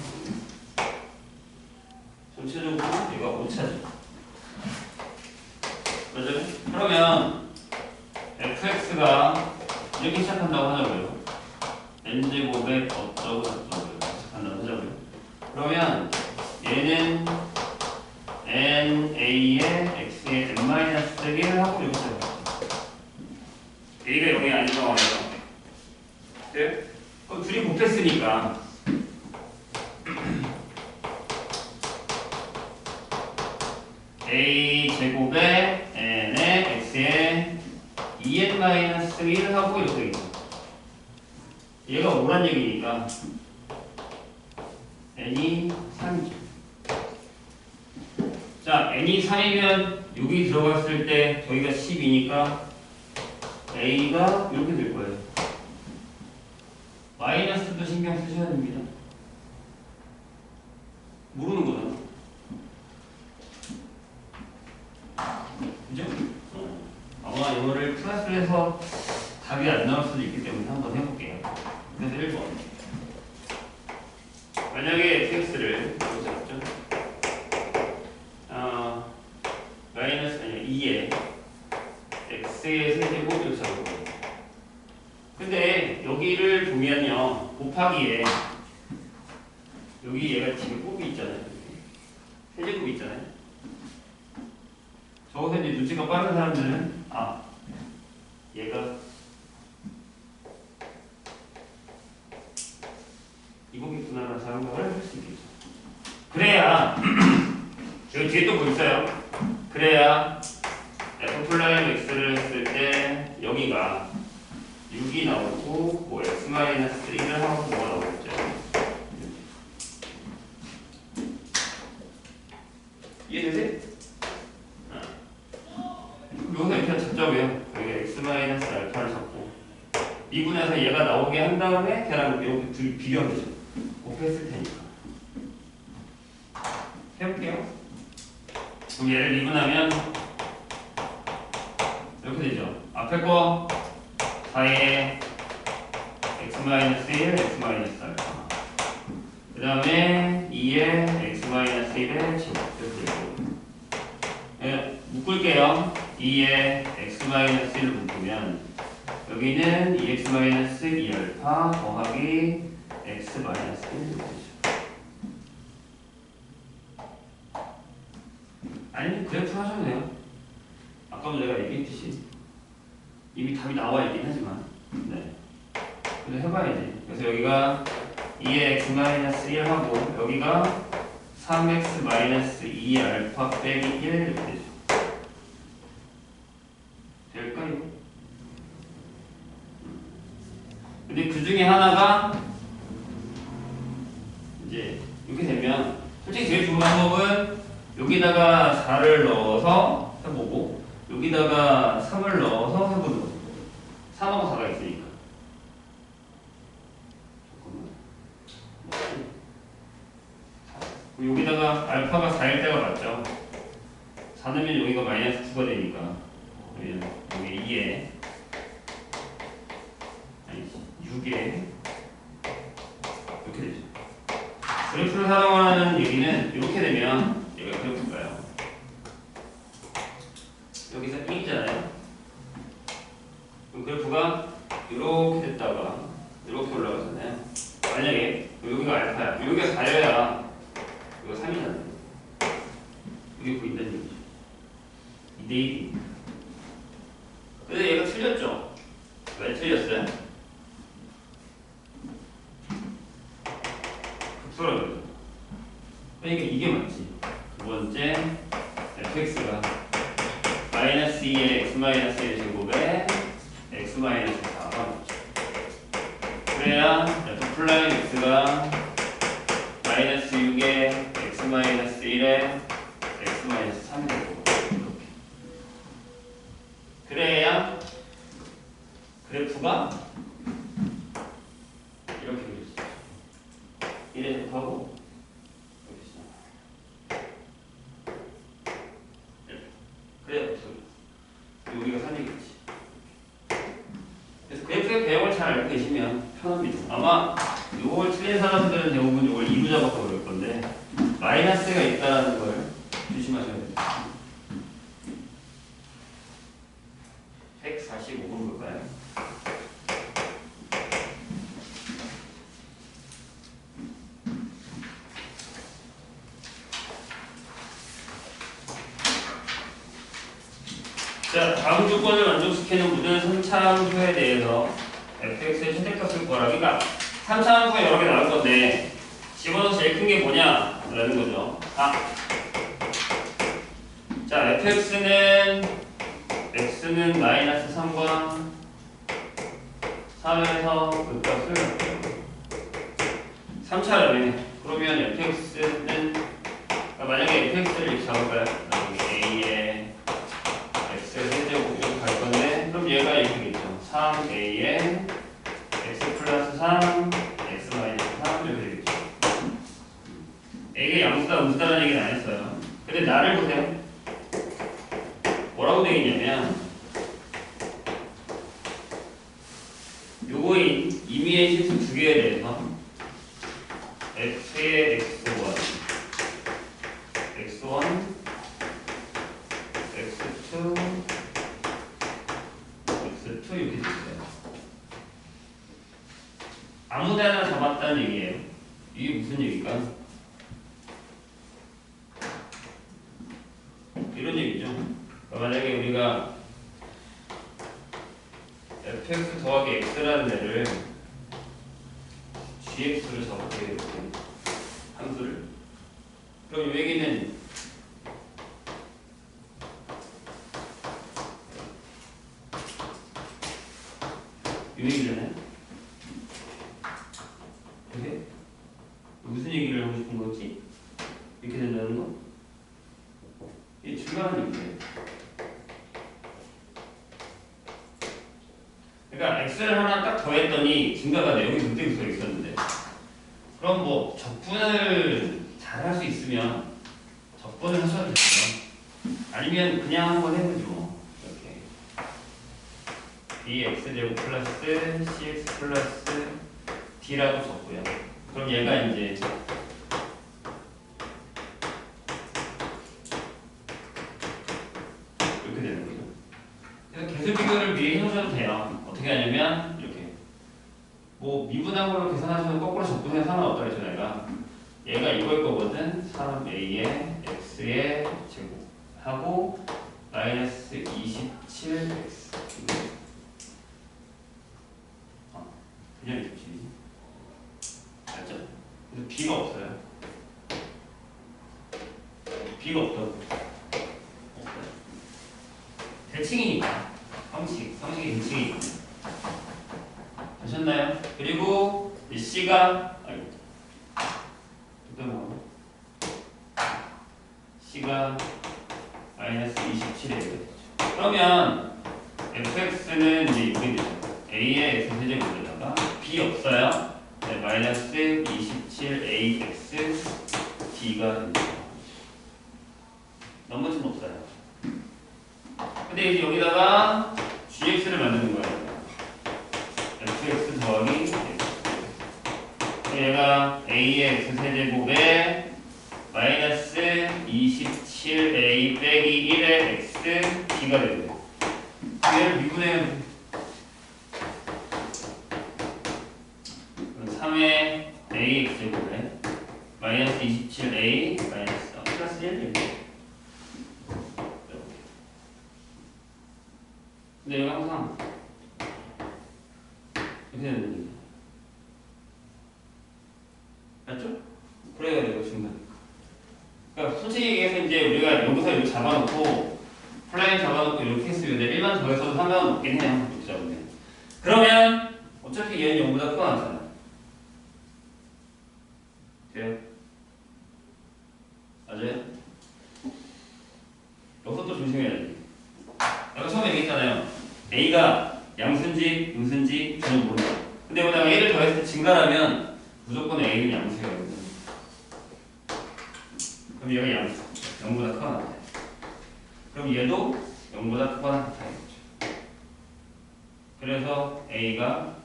전체적으로 얘가 5차죠. 맞아요? 그러면 fx가 이렇게 시작한다고 하자고요. n제곱에 어쩌고 저쩌고 시작한다고 하자고요. 그러면 얘는 na에 x에 n-1을 하고 이렇게 시작해요. a가 0이 아닌 상황에서 네? 그럼 둘이 곱했으니까 a 제곱에 n에 x에 2n-1을 하고 이렇게 되겠죠. 얘가 5란 얘기니까 n이 3이죠. 자, n이 3이면 여기 들어갔을 때 저기가 10이니까 a가 이렇게 될 거예요. 마이너스도 신경 쓰셔야 됩니다. 모르는 거잖아. 그죠? 아마 이거를 플러스를 해서 답이 안 나올 수도 있기 때문에 한번 해볼게요. 그래서 1번. 만약에 fx를 여기서 잡죠? 마이너스 아니야 2에 x의 세제곱 이렇게 잡을 거예요. 근데 여기를 보면요 곱하기에 여기 얘가 지금 곱이 있잖아요. 세제곱 있잖아요. 저것에 이제 눈치가 빠른 사람들은 얘가 이거겠구나라는 생각을 할 수 있겠죠. 그래야 여기 뒤에 또 뭐 있어요? 그래야 f 플라임 x를 했을 때 여기가 6이 나오고 뭐 x-1을 하고 뭐가 나오겠죠? 이해되세요? 여기서 이렇게 잡자고요. 여기 x-알파를 잡고 미분해서 얘가 나오게 한 다음에 걔랑 이렇게 둘이 비교하면 되죠. 곱했을 테니까. 해볼게요. 그럼 얘를 미분하면 이렇게 되죠. 앞에 거 4에 x-1, x-알파. 그 다음에 2에 x-1의 제곱. 이렇게 되고. 네, 묶을게요. 2에 x-1을 묶으면 여기는 2x-2알파 더하기 x-1 되죠. 아니 그래프 하셔도 돼요. 아까도 내가 얘기했듯이 이미 답이 나와 있긴 하지만 네. 근데 해봐야지. 그래서 여기가 2에 x-1 하고 여기가 3x-2알파 빼기 1 이렇게 되죠. 될까요? 근데 그 중에 하나가 이제 이렇게 되면 솔직히 제일 좋은 방법은 여기다가 4를 넣어서 해보고 여기다가 3을 넣어서 해보는 거죠. 3하고 4가 있으니까. 여기다가 알파가 4일 때가 맞죠? 4 넣으면 여기가 마이너스 9가 되니까 여기 2에 아니 6에 그래프를 사용하는 얘기는 이렇게 되면 얘가 그래프일까요? 여기서 1이잖아요. 그럼 그래프가 이렇게 됐다가 이렇게 올라가잖아요. 만약에 여기가 알파야. 여기가 4여야 이거 3이잖아요. 이게 보인다는 얘기죠. 2대1. 근데 얘가 틀렸죠? 왜 틀렸어요? 급소라 그러죠. 그러니까 이게 맞지. 두 번째 fx가 마이너스 2의 x 마이너스 1 제곱에 x 마이너스 4가 맞죠. 그래야 f 플라이 x가 마이너스 6의 x 마이너스 1에 x 마이너스 3이 되고 이렇게. 그래야 그래프가 이렇게 그려지죠. 1에 하고 그래 여기가 3이겠지. 그래서 그래프의 배역을 잘 알고 계시면 편합니다. 아마 이걸 틀린 사람들은 대부분 이걸 2로 잡아서 그럴 건데 마이너스가 있다는 걸 조심하셔야 돼요. 145번 볼까요? 자, 다음 조건을 만족시키는 모든 3차함수에 대해서 fx의 최대값을 구하라. 그러니까 3차함수가 여러 개 나올 건데 집어서 제일 큰 게 뭐냐? 라는 거죠. 자, x는 마이너스 3과 3에서 그 값을 3차라네. 그러면 fx는 만약에 fx를 이렇게 잡을까요? a의 x세제곱 이렇게 갈 건데 그럼 얘가 이렇게 되겠죠. 3a에 x 플러스 3 x 마이너스 3 이렇게 되겠죠. a가 양수다 음수다라는 얘기는 안 했어요. 근데 나를 보세요. 뭐라고 되어 있냐면 요거인 임의의 실수 두 개에 대해서 x의 x1 x1 x2 x2 이렇게 됐어요. 아무데나 잡았다는 얘기예요. 이게 무슨 얘기일까? 이런 얘기죠. 만약에 우리가 fx 더하기 x라는 애를 gx로 잡을게요. 이렇게 함수를. 그럼 이 얘기는 이 얘기잖아요. 이게 무슨 얘기를 하고 싶은 거지? 이렇게 된다는 거? 이게 중요한 얘기예요. 그러니까 x를 하나 딱 더했더니 증가가 돼. 여기 문제가 더 있었는데. 그럼 뭐 적분을 잘 할 수 있으면 적분을 하셔도 되고요. 아니면 그냥 한번 해보죠. 뭐. 이렇게 bx제곱 플러스 cx 플러스 d라고 적고요. 그럼 얘가 이제 이렇게 되는 거죠. 그래서 계수 비교를 미리 해놓으셔도 돼요. 어떻게 하냐면 이렇게 뭐 미분한 걸로 계산하셔도 거꾸로 적분해서 상관없다 그랬죠. 얘가 이걸 거거든. 3a의 x의 제곱 하고 마이너스 27x 그냥 이렇게 알죠? 그래서 b가 없어요. b가 없다고. 없어요. 대칭이니까 형식이 대칭이니까. 아셨나요? 그리고 이 c가 c가 마이너스 27이에요. 그러면 fx는 이제 이렇게 되죠. a의 x 세제곱에다가 b 없어요. 네, 마이너스 27ax d가 됩니다. 넘어지면 없어요. 근데 이제 여기다가 gx를 만드는 거예요. fx 더하기 x. 얘가 얘가 a의 x세제곱에 마이너스 27a 빼기 1의 x b가 되고요. 얘를 미분해요. 3의 ax제곱에 마이너스 27a 마이너스 플러스 1 근데 여기 항상 이렇게 되는 거예요. 맞죠? 그래야 되고 중간. 그러니까 솔직히 얘기해서 이제 우리가 여기서 이렇게 잡아놓고 플라인 잡아놓고 이렇게 했으면 일반 더해서도 상관없긴 해요. 이렇게 잡으면. 그러면 어차피 얘는 0보다 크고 나잖아. 돼요? 맞아요? 여기서 또 조심해야지. 내가 처음에 얘기했잖아요. A가 양수인지 음수인지 저는 모른다. 근데 만약 A를 더했을 때 증가라면 무조건 A는 양수예요. 그럼 얘가 양수. 0보다 크거나 같아요. 그럼 얘도 0보다 크거나 같아야겠죠. 그래서 A가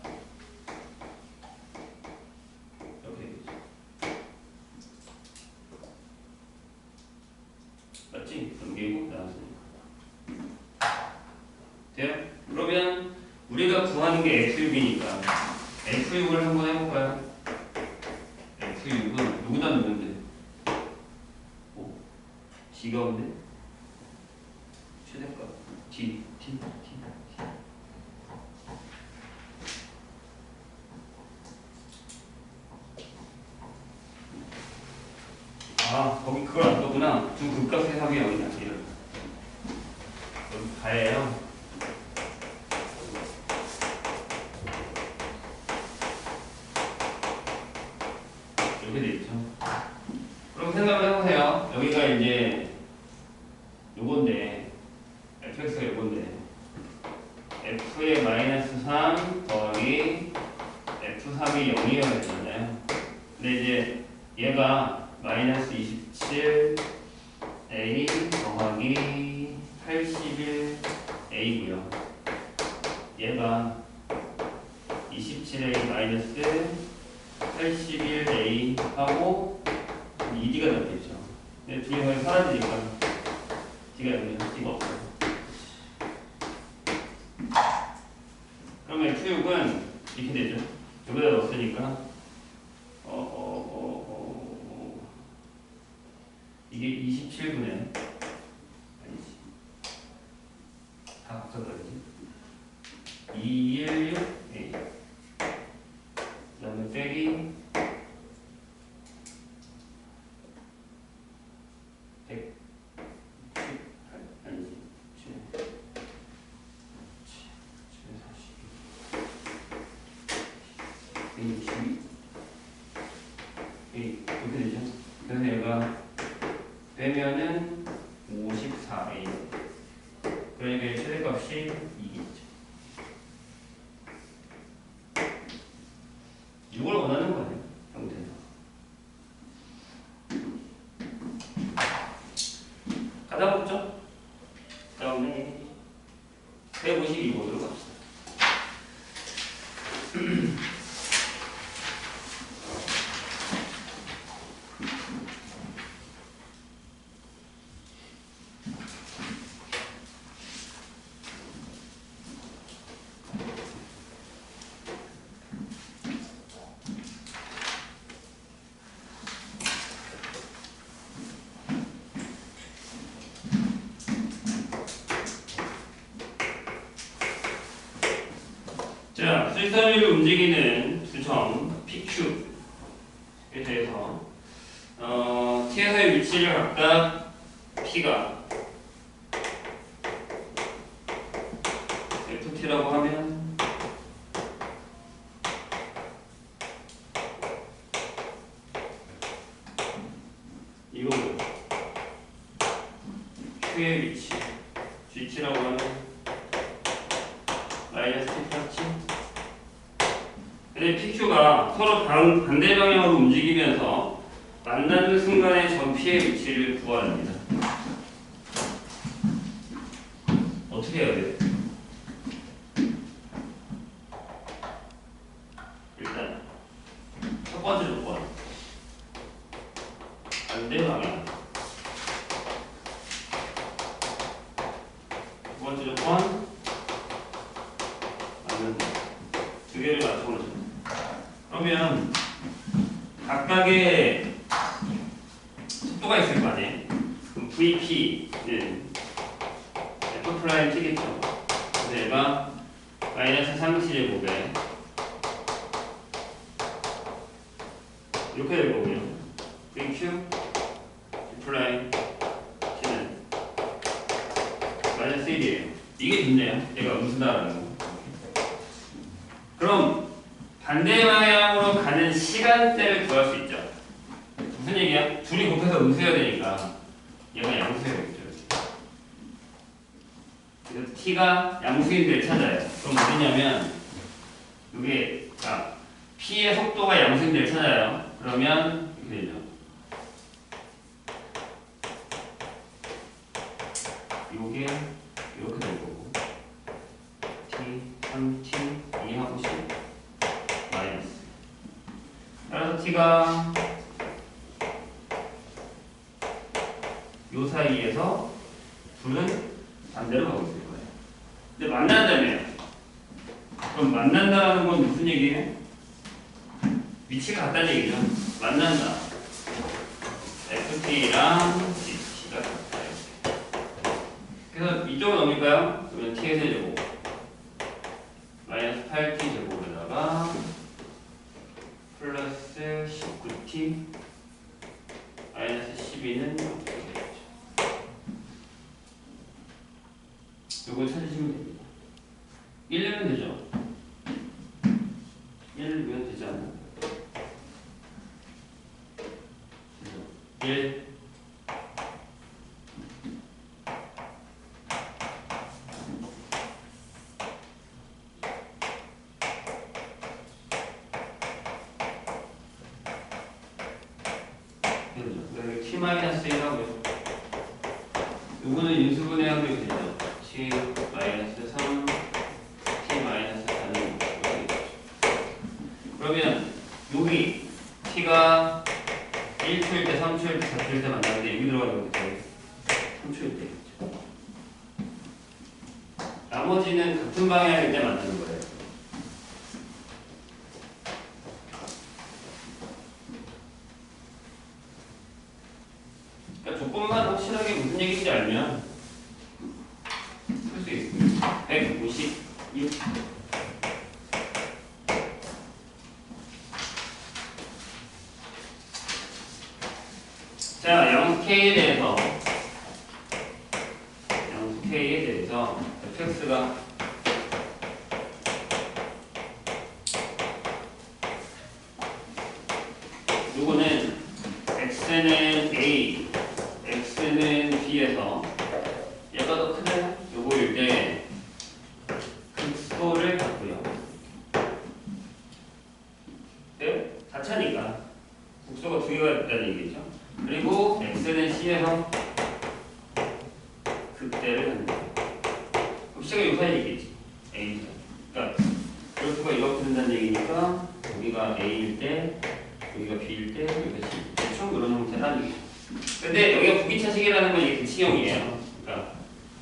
이렇게 되겠죠. 맞지? 넘기고 나왔으니까. 돼요? 그러면 우리가 구하는 게 F6이니까 F6을 한번 해볼까요? F6은 누구다 넣는데? D가 없네? 최대값 D. 아, 거기 그걸 안 썼구나. 두 극값 해석이 여기 나와요. 여기 가예요. 이렇게 돼 있죠. 그럼 생각을 해보세요. 여기가 이제 요건데 fx가 요건데 f의 마이너스 3 더하기 f3이 0이어야 되잖아요. 근데 이제 얘가 마이너스 27 a 더하기 81 a고요. 얘가 27a 마이너스 81a 하고 2d가 잡혀있죠. 근데 둘이 거의 사라지니까 d가 여기 d가 없어요. 그러면 F6은 이렇게 되죠. 여기다 넣었으니까 이게 27분의 아니지 다 합쳐버리지 216a 그 다음에 빼기 100 아니지 162 이렇게 되죠. 그래서 얘가 빼면은 54a 그러니까 최대값이 2겠죠. 이걸 원하는 거예요. 형태는 가다 보죠. 그 다음에 152번으로 갑시다. 자, 수직선 위를 움직이는 수점 PQ에 대해서 T에서의 위치를 각각 P가 FT라고 하면 이거고요. Q의 위치 GT라고 하면 마이너스 T 플러스 T. 근데 PQ가 서로 반대 방향으로 움직이면서 만나는 순간의 전 P의 위치를 구하랍니다. 어떻게 해야 돼요? 일단 첫 번째 조건 두 개를 맞춰보자. 그러면 각각의 속도가 있을 거 아니에요? 그럼 VP는 F 프라임 T겠죠. 그래서 얘가 마이너스 3T제곱에 이렇게 될 거고요. VQ 프라임 T는 마이너스 1이에요. 이게 좋네요. 얘가 음수다라는 거. 그럼 반대 방향으로 가는 시간대를 구할 수 있죠. 무슨 얘기야? 둘이 곱해서 음수해야 되니까 얘가 양수해야겠죠. 그래서 t가 양수인 데를 찾아요. 그럼 어디냐면 이게 p의 속도가 양수인 데를 찾아요. 그러면 이렇게 되죠. 요게 이렇게 될 거고 t, 3t, 2하고 10 마이너스. 따라서 t가 요 사이에서 둘은 반대로 가고 있을 거예요. 근데 만난다며. 그럼 만난다는 건 무슨 얘기예요? 위치가 같다는 얘기죠. 만난다. FT랑 GT가 같다. 그래서 이쪽은 뭡니까요? 그러면 T의 세제곱 마이너스 8T 제곱에다가 플러스 19T 마이너스 12는 요걸 찾으시면 됩니다. 1면 되죠? 1면 되지 않나? 1 T-1하고요. 요거는 인수분해 하면 되죠. T-3, T-4는 그러면 여기 T가 1초일 때, 3초일 때, 4초일 때 만나는데 여기 들어가는 거 3초일 때. 나머지는 같은 방향일 때 만나는 거예요. 그러니까 조건만 확실하게 무슨 얘기인지 알면 풀 수 있습니다. 156. 자, 양수 K에 대해서 fx가 요거는 x는 a, x는 b에서 얘가 더 크나요? 요거일 때 극소를 갖고요. 네? 다 차니까 극소가 두 개가 있다는 얘기죠. 그리고 x는 c에서 극대를 한다. 그럼 c가 요 사이에 있겠지. a죠. 그러니까 그래프가 이렇게 된다는 얘기니까 여기가 a일 때, 여기가 b일 때, 여기가 c일 때 대충 이런 형태라는 얘기죠. 근데 여기가 부기차식이라는 건 이게 대칭형이에요. 그러니까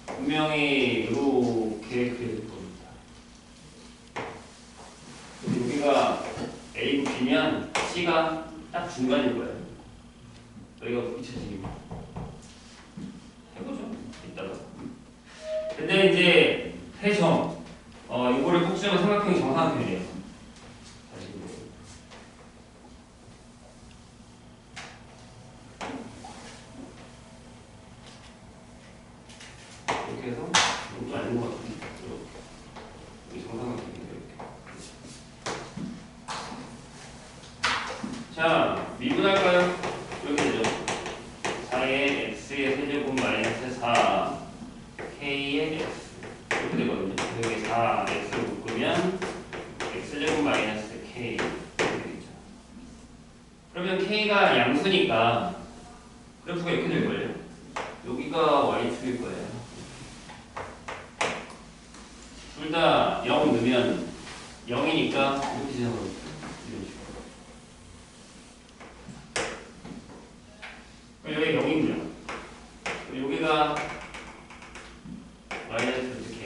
분명히 이렇게 그릴 겁니다. 여기가 a고 b면 c가 딱 중간일 거예요. 여기가 부기차식입니다. 해보죠. 이따가. 근데 이제 해점, 이거를 꼭 쓰면 삼각형이 정사각형이래요. 다시 이렇게 해서 이것도 아닌 것 같은데 이렇게 정사각형이에요. 이렇게. 자, 미분할까요? 이렇게 되죠. 4의 x의 세제곱 마이너스 4 k의 x 이렇게 되거든요. 여기 4x를 묶으면 x제곱 마이너스 k 이렇게 되겠죠. 그러면 k가 양수니까 그래프가 이렇게 될 거예요. 여기가 y축일 거예요. 둘 다 0 넣으면 0이니까 이렇게 되는 여기 0이고요. 여기가 마이너스 k,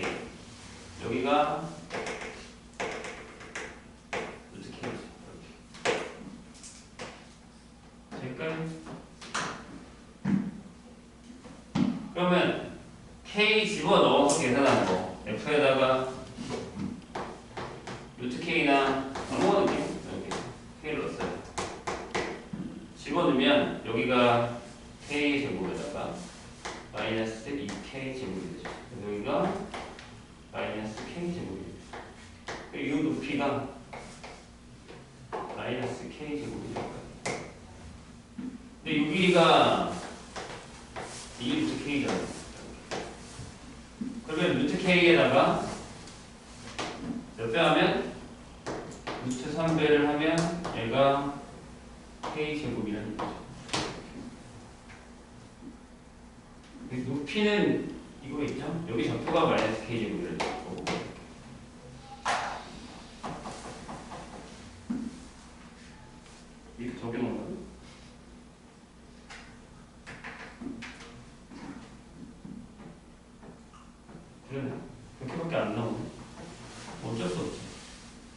여기가 그러면 k 집어넣어서 계산하는 거 f에다가 루트 k나 아무거나 그냥 이렇게 k를 넣었어요. 집어넣으면 여기가 k 제곱에다가 마이너스 2k 제곱이 되죠. 여기가 마이너스 k 제곱이 되죠. 이 높이가 마이너스 k 제곱이 될까요? 근데 이 길이가 2 루트 k잖아요. 그러면 루트 k에다가 몇 배 하면? 루트 3배를 하면 얘가 k 제곱이라는 거죠. 높이는 이거 있죠? 여기 좌표가 마이너스 k 제곱이라는 거고. 이렇게 적여놓은 거예요. 그러네. 그렇게밖에 안 나오네. 어쩔 수 없지.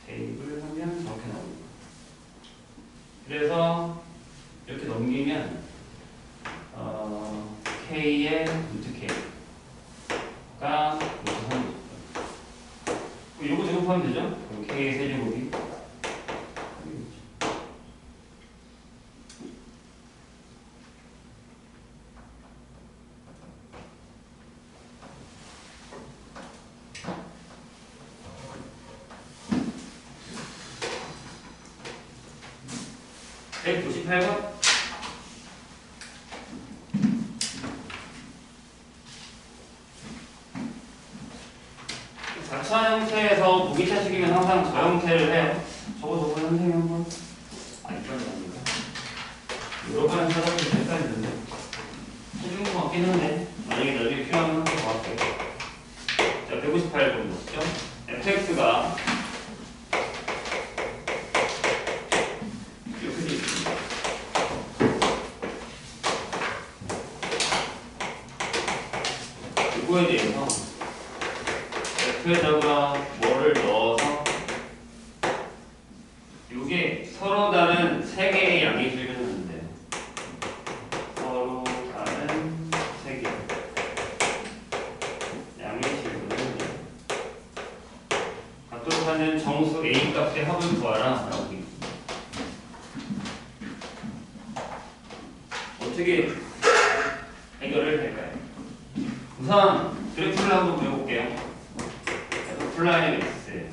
대입을 하면 저렇게 나옵니다. 그래서 이렇게 넘기면 k의 루트 k가 루트 3이죠. 요거 제곱하면 되죠? 그럼 k의 세제곱이 198번? 4차 형태에서 무기차식이면 항상 저 형태를 해요. 저거 선생님 한번 이빨이 납니다. 여러 번 찾아보면 헷갈리는데 해준 것 같긴 한데 만약에 나중에 필요하면 한 번 더 할게요. 자, 158번 보시죠. fx가 이렇게 돼 있습니다. 이거에 대해서 f에다가 뭐를 넣어서 이게 서로 다른 세 개의 양의식을 하는데 서로 다른 세 개 양의식을 갖도록 하는 정수 A 값의 합을 구하라 라고 되어 있습니다. 어떻게 해결을 할까요? 우선 그래프를 한번 그려볼게요. 플라인 x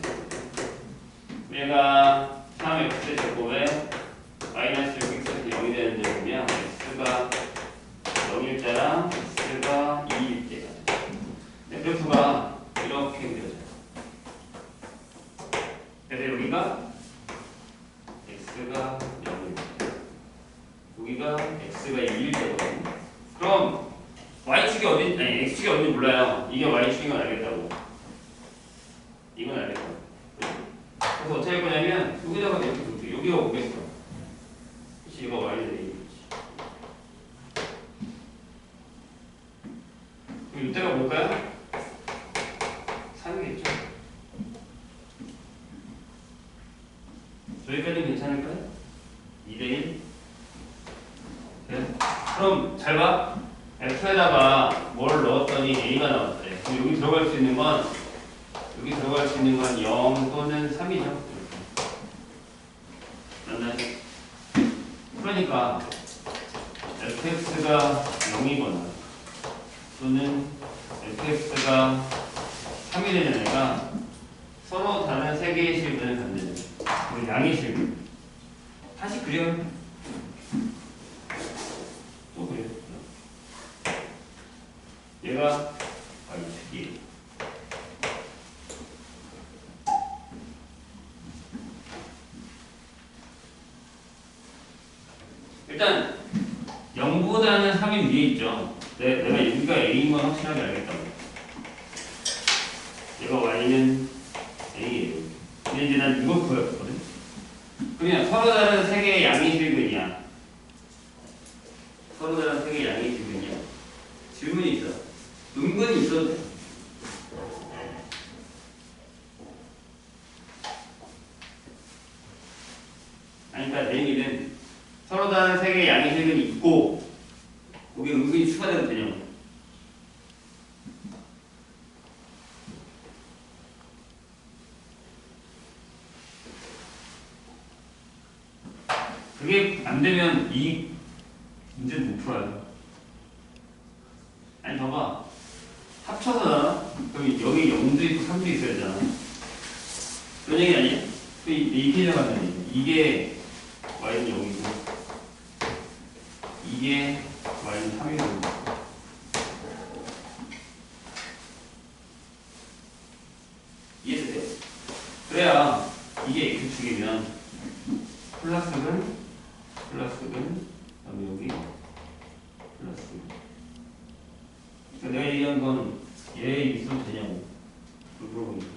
얘가 3x 제곱에 마이너스 6x가 0이 되는데 보면 x가 0일자랑 x가 2일대가 그래프가 이렇게 그려져요. 그래서 여기가 x가 0일대 여기가 x가 2일대거든요. 그럼 y축이 어딘 아니 x축이 어딘지 몰라요. 이게 y축인 건 알겠다고. 이건 알겠다. 그래서 어떻게 할 거냐면 여기다가 이렇게 볼게요. 여기가 오겠어. 그치 이거 y는 a. 그럼 이때가 뭘까요? 3이겠죠. 여기까지 괜찮을까요? 2대1. 네. 그럼 잘 봐. f에다가 뭘 넣었더니 a가 나왔대. 그럼 여기 들어갈 수 있는 건 여기 들어갈 수 있는 건 0 또는 3이죠. 맞나요? 그러니까 fx가 0이거나 또는 fx가 3이 되는 애가 서로 다른 세 개의 실근을 갖는 그 양의 실근. 다시 그려요. 또 그려요. 얘가 y축이 일단 0보다는 3이 위에 있죠. 내가 여기가 A인 건 확실하게 알겠다고. 얘가 Y는 A예요. 근데 이제 난 이걸 구했거든. 그냥 서로 다른 세 개의 양의 실근이야. 서로 다른 세 개의 양의 실근이야. 질문이 있어. 은근히 있어도 돼. 아니, 그러니까 내 얘기는 서로 다른 세 개의 양의 실근이 있고 거기 은근히 추가되는 개념. 그게 안 되면 이 문제는 못 풀어요. 아니 봐봐. 합쳐서잖아. 그럼 여기 0도 있고 3도 있어야 되잖아. 그런 얘기 아니야? 이렇게 생각하는 얘기. 이게 y는 0이고 이게 y는 3이고 이해돼요? 그래야 이게 x 축이면 플러스근 그다음에 여기 플러스. 그러니까 내가 얘기한 건 얘 있어도 되냐고 물어보는 거야.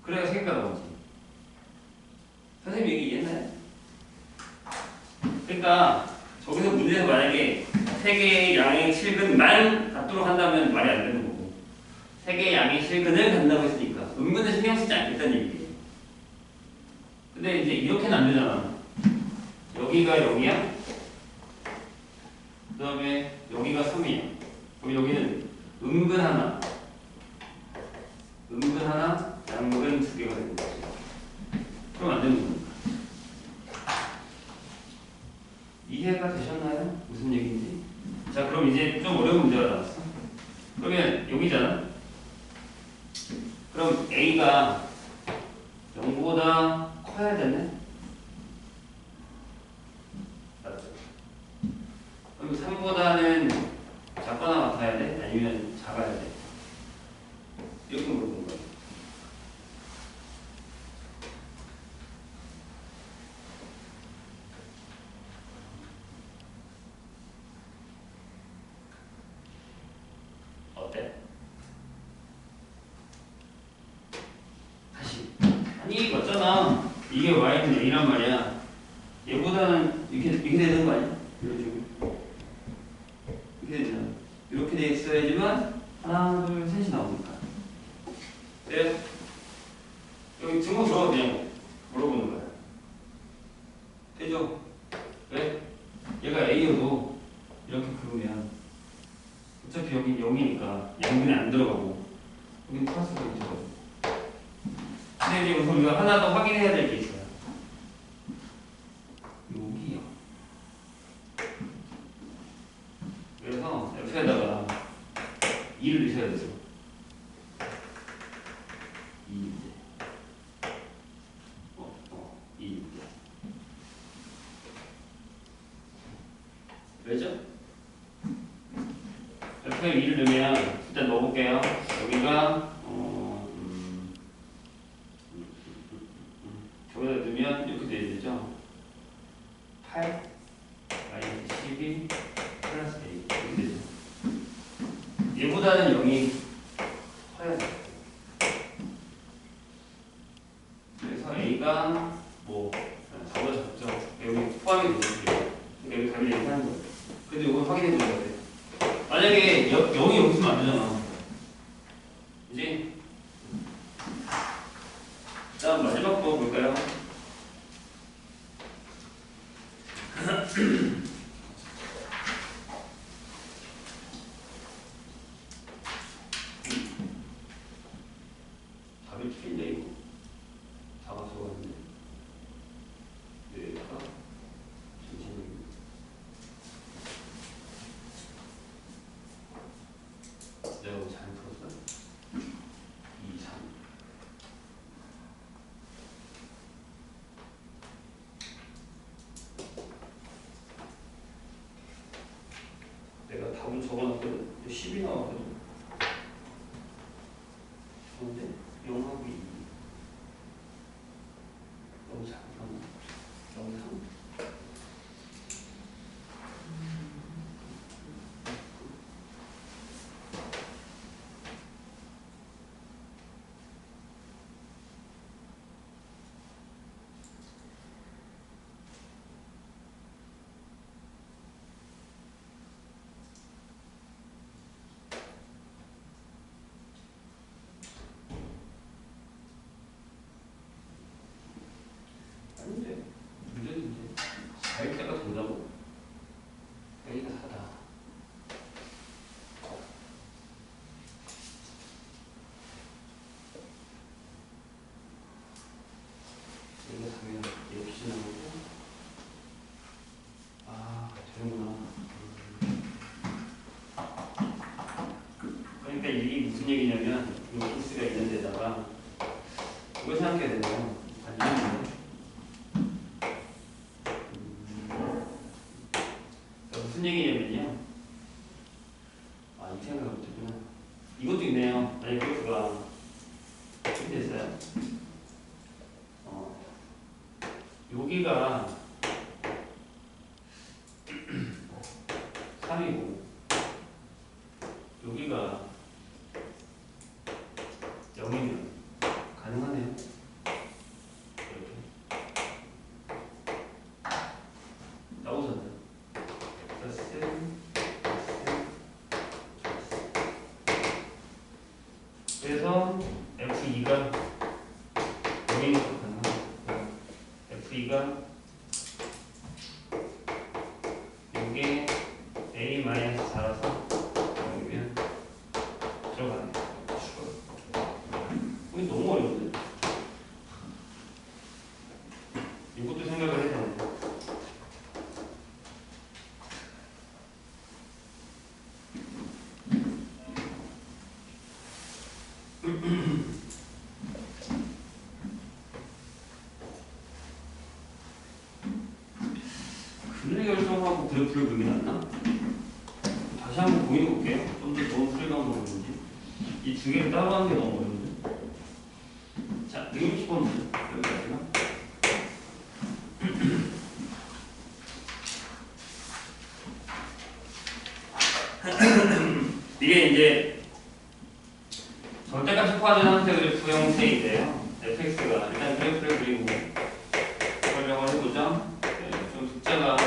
그래야 생각 나오지. 선생님 얘기 이해했나요? 그러니까 저기서 문제에서 만약에 세 개의 양의 실근만 갖도록 한다면 말이 안 되는 거고, 세 개의 양의 실근을 갖는다고 했으니까 음근을 신경 쓰지 않겠다는 얘기예요. 근데 이제 이렇게는 안 되잖아. 여기가 0이야. 그 다음에 여기가 3이야. 그럼 여기는 음근 하나, 양근 두 개가 되는 거지. 그럼 안 되는 겁니다. 이해가 되셨나요? 무슨 얘기인지? 자, 그럼 이제 좀 어려운 문제가 나왔어. 그러면 여기잖아. 그럼 A가 0보다 커야 되네? 맞죠? 그럼 3보다는 작거나 같아야 돼? 아니면 작아야 돼? 이렇게 물어보는 거야. 어때? 다시. 아니, 맞잖아. 이게 y는 a란 말이야. 얘보다는 이렇게 되는 거 아니야? 이런 식으로. 이렇게 되잖아. 이렇게 돼 있어야지만 하나, 둘, 셋이 나오니까. 네? 여기 증거 들어가 그냥 물어보는 거야. 되죠? 왜? 얘가 a여도 이렇게 그으면 어차피 여기 0이니까 양분이 안 들어가고 여기 플러스가 있죠. 근데 이제 여기서 우리가 하나 더 확인해야 될 게 있어요. 여기요. 그래서 옆에다가 2를 넣으셔야 되죠. 2. 2. 왜죠? 옆에 2를 넣으면 일단 넣어볼게요. 여기가 저기다 넣으면 이렇게 돼야 되죠. 8 마이너스 12 플러스 A 이렇게 되죠. 얘보다는 0이 커야 돼. 그래서 A가 뭐 저보다 작죠. 여기 포함이 되죠. 여기 답이 이렇게 하는 거예요. 근데 이거 확인해 줘야 돼. 만약에 0이 여기 있으면 안 되잖아. 이제 다음 마지막 거 볼까요? 답이 틀린데 이거 작아서 왔는데 뇌가 정신이 내가 뭐 잘 풀었어? 2, 3 내가 답은 적어놨거든. 10이 나왔거든. 근데 0하고 2 너무 작았나? 0, 3 아니 되네요. 아니면 무슨 얘기냐면요. 이 생각을 못했구나. 이것도 있네요. 만약 그래프가 이렇게 됐어요. 여기가 3이고 여기가 0이면 가능하네요. 이렇게 나오잖아요. 그래서 F2가 여기는 가능하고 F2가 이게 A-4라서 여기면 들어가네. 이게 너무 어려운데? 이것도 생각을 해야 되네. 근래 결정하고 그래프를 그리게 낫나? 다시 한번 고민해 볼게요. 좀 더 좋은 풀이가 한번 보는지. 이 두 개를 따로 하는 게 너무 어려운데. 자, 160번 여기까지나? 이게 이제 절대값이 포함된 상태 그래프 형태인데요. fx가 일단 그래프를 그리고 설명을 해보죠. 네, 좀 숫자가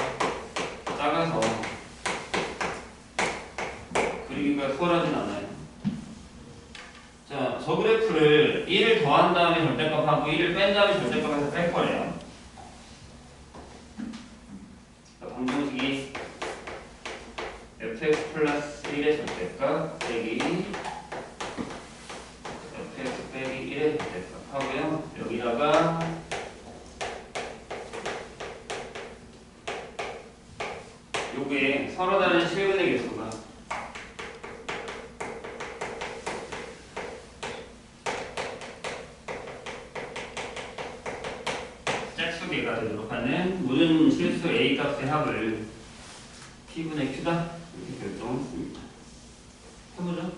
작아서 그리기가 수월하진 않아요. 자, 저 그래프를 1을 더한 다음에 절대값하고 1을 뺀 다음에 절대값에서 뺄 거예요. 방정식이 fx 플러스 1의 절대값 빼기 fx 빼기 1의 절대값 하고요. 여기다가 요게 서로 다른 실근의 개수가 짝수개가 되도록 하는 모든 실수 A 값의 합을 P분의 Q다 이렇게 결정했습니다. 해보죠.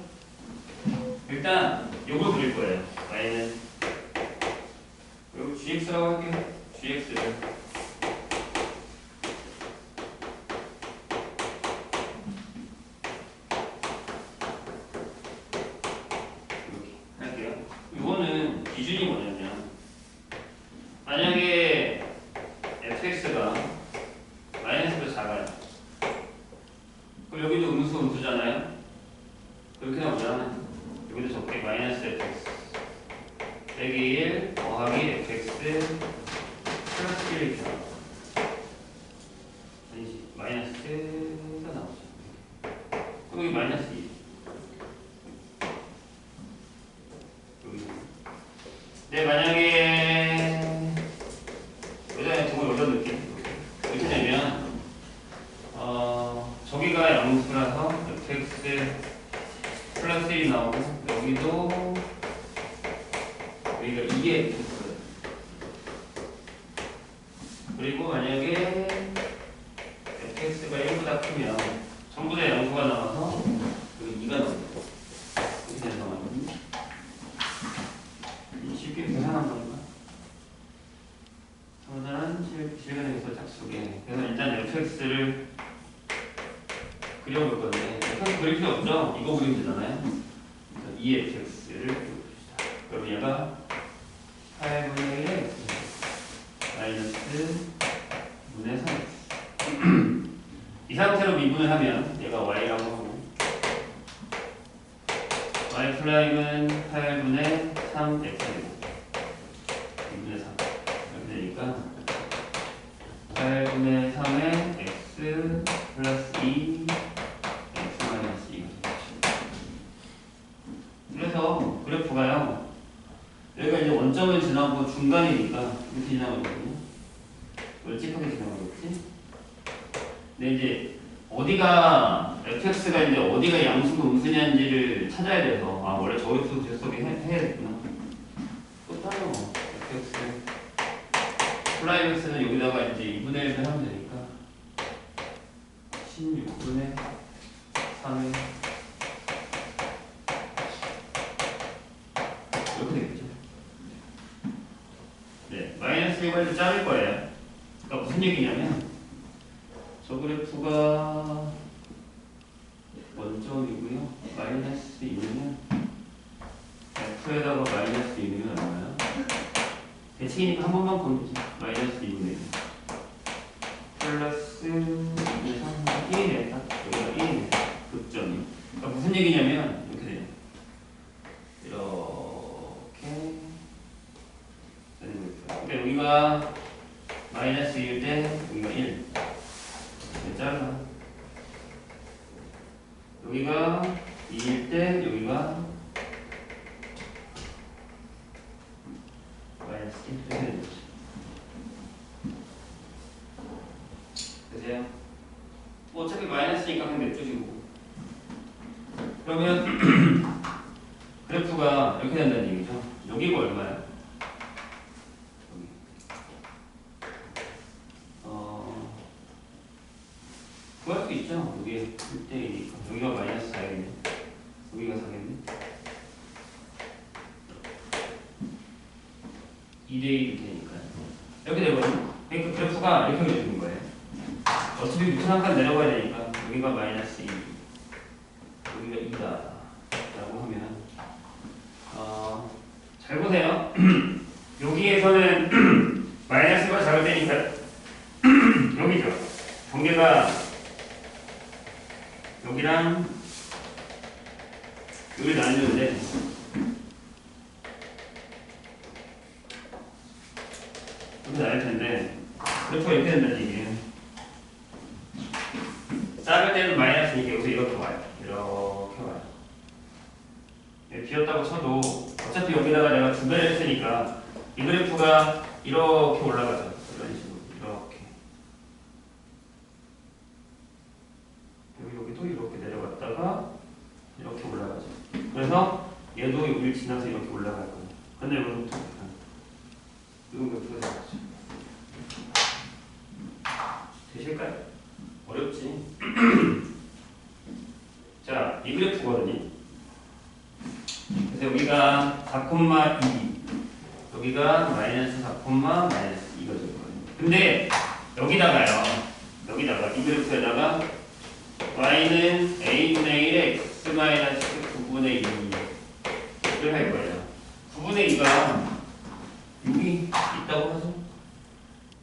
일단 요걸 그릴 거예요. y는 여기 gx라고 할게요. gx를 이거는 기준이 뭐냐면 만약에 fx가 마이너스보다 작아요. 그럼 여기도 음수잖아요. 그렇게 나오잖아요. 여기도 적게 마이너스 fx 빼기 1 더하기 fx 플러스 1 이렇게 나와요. 아니지 마이너스가 나오죠. 그럼 여기 마이너스 2 네, 만약에 여자의 정말 어떤 느낌? 이렇게 되면 저기가 양수라서 fx 플러스 1이 나오고 여기도 여기가 2의 fx가 돼요. 그리고 만약에 fx가 1보다 크면 전부 다 양수가 나와서 여기 2가 나옵니다. 이렇게 되는 상황이거든요. 쉽게 계산한 건가? 정답은 실근의 개수 짝수계. 그래서 일단 fx를 그려볼 건데 fx 그릴 필요 없죠? 이거 그리면 되잖아요. 그래서 2fx를 그려봅시다. 그럼 얘가 8분의 1의 마이너스 분의 3x 이 상태로 미분을 하면 얘가 y라고 하고 y 프라임은 8분의 3x이고 2분의 3 이렇게 되니까 8분의 3의 x 플러스 2 x 마이너스 2가 되겠죠. 그래서 그래프가요 여기가 이제 원점을 지나고 중간이니까 이렇게 지나가거든요. 멀찍하게 지나가겠지. 근데 이제 어디가 fx가 이제 어디가 양수고 음수냐인지를 찾아야 돼서 원래 저기서 계속 해야겠구나. 또 따로 fx 플라이맥스는 여기다가 이제 2분의 1을 하면 되니까 16분의 3의 이렇게 되겠죠. 네, 마이너스 1을 자를 거예요. 그러니까 무슨 얘기냐면 저 그래프가 원점이고요. 마이너스 2는 F에다가 마이너스 2는 얼마야? 대칭이니까 한 번만 보면 되지. 마이너스 2분의 1 플러스 2분의 3 1이네. 딱 여기가 1이네. 극점이. 그러니까 무슨 얘기냐면 이렇게 돼요. 이렇게 그러니까 여기가 마이너스 2일 때 여기가 1 잘라. 여기가 2일 때 여기가 마이너스 1 이렇게 되는 거죠. 되세요? 뭐 어차피 마이너스니까 그냥 냅두시고. 그러면 그래프가 이렇게 된다는 얘기죠. 여기가 얼마야? 여기. 구할 수 있죠. 여기 1대1이니까 여기가 마이너스 4겠네. 여기가 4겠네. 2대1이 되니까요. 이렇게 되거든요. 그러니까 그래프가 이렇게 그려지는 거예요. 어차피 밑으로 한 칸 내려가야 되니까 여기가 마이너스 2 여기가 2다 라고 하면 잘 보세요. 여기에서는 마이너스가 작을 때니까 여기죠. 경계가 여기랑 여기를 나누는데 여기 나눌 텐데 그래프가 이렇게 된다는 얘기예요. 작을 때는 마이너스니까 여기서 이렇게 와요. 이렇게 와요. 비었다고 쳐도 어차피 여기다가 내가 두 배를 했으니까 이 그래프가 이렇게 올라가죠. 이런 식으로 이렇게 여기도 이렇게 내려갔다가 이렇게 올라가죠. 그래서 얘도 여기를 지나서 이렇게 올라갈 거예요. 근데 여기부터 이런 그래프가 되겠죠. 되실까요? 어렵지. 자, 이 그래프거든요. 그래서 여기가 4,2 여기가 마이너스 4, 마이너스 2가 될 거예요. 근데 여기다가 이 그래프에다가 y는 a분의 1에 x 마이너스 9분의 2를 할 거예요. 9분의 2가 여기 있다고 하죠.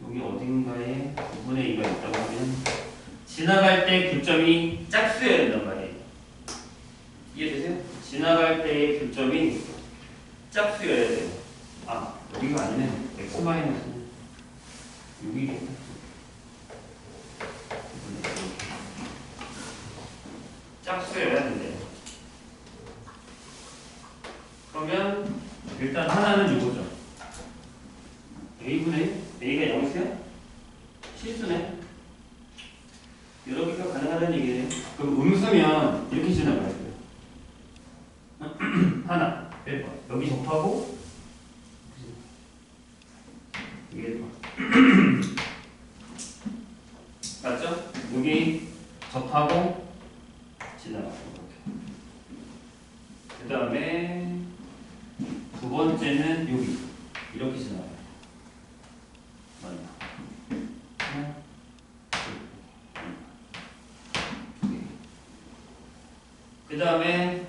여기 어딘가에 9분의 2가 있다고 하면 지나갈 때 교점이 짝수여야 된단 말이에요. 이해되세요? 지나갈 때의 교점이 짝수여야 돼요. 아, 여기가 아니네. x 마이너스는 여기겠다. 짝수여야 된대요. 그러면 일단 하나는 이거죠. a분의 a가 0이세요? 실수네. 이렇게가 가능하다는 얘기예요. 그럼 음수면 이렇게 지나가야 돼요. 하나, 1번. 여기 접하고 이게 맞죠? 여기 접하고 지나가고 그 다음에 두 번째는 여기 이렇게 지나가요. 맞나? 하나, 그 다음에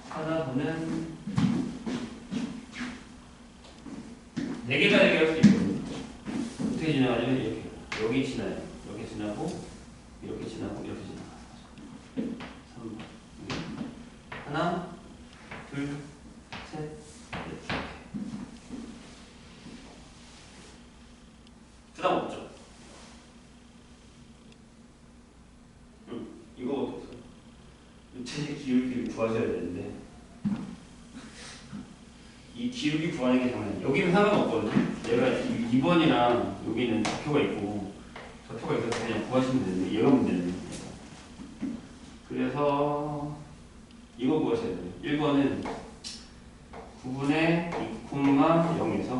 하나 더는 4개가 되게 할 수 있거든요. 어떻게 지나가냐면 이렇게 여기 지나요. 여기 지나고 이렇게 지나고 이렇게 지나가요. 3번 하나 둘 셋 넷 부담 없죠? 이거 어떻게 유체적 기울기를 구하셔야 되는데 이 기울기 구하는 게 장난이에요. 여기는 상관없거든요. 내가 2번이랑 여기는 좌표가 있고 좌표가 있어서 그냥 구하시면 되는데 얘가 문제네요. 그래서 이거 구하셔야 돼요. 1번은 9분의 2,0에서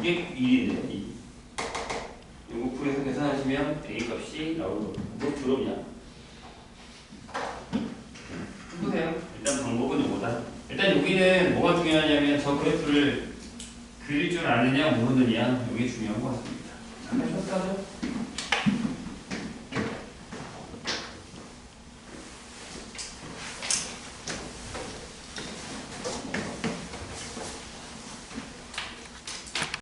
이게 1이네. 2. 요거 풀에서 계산하시면 A 값이 나오고 뭐 두렵냐? 해보세요. 일단 방법은 요거다. 일단 여기는 뭐가 중요하냐면 저 그래프를 그릴 줄 아느냐 모르느냐 이게 중요한 것 같습니다. 잠깐 쉬었다죠?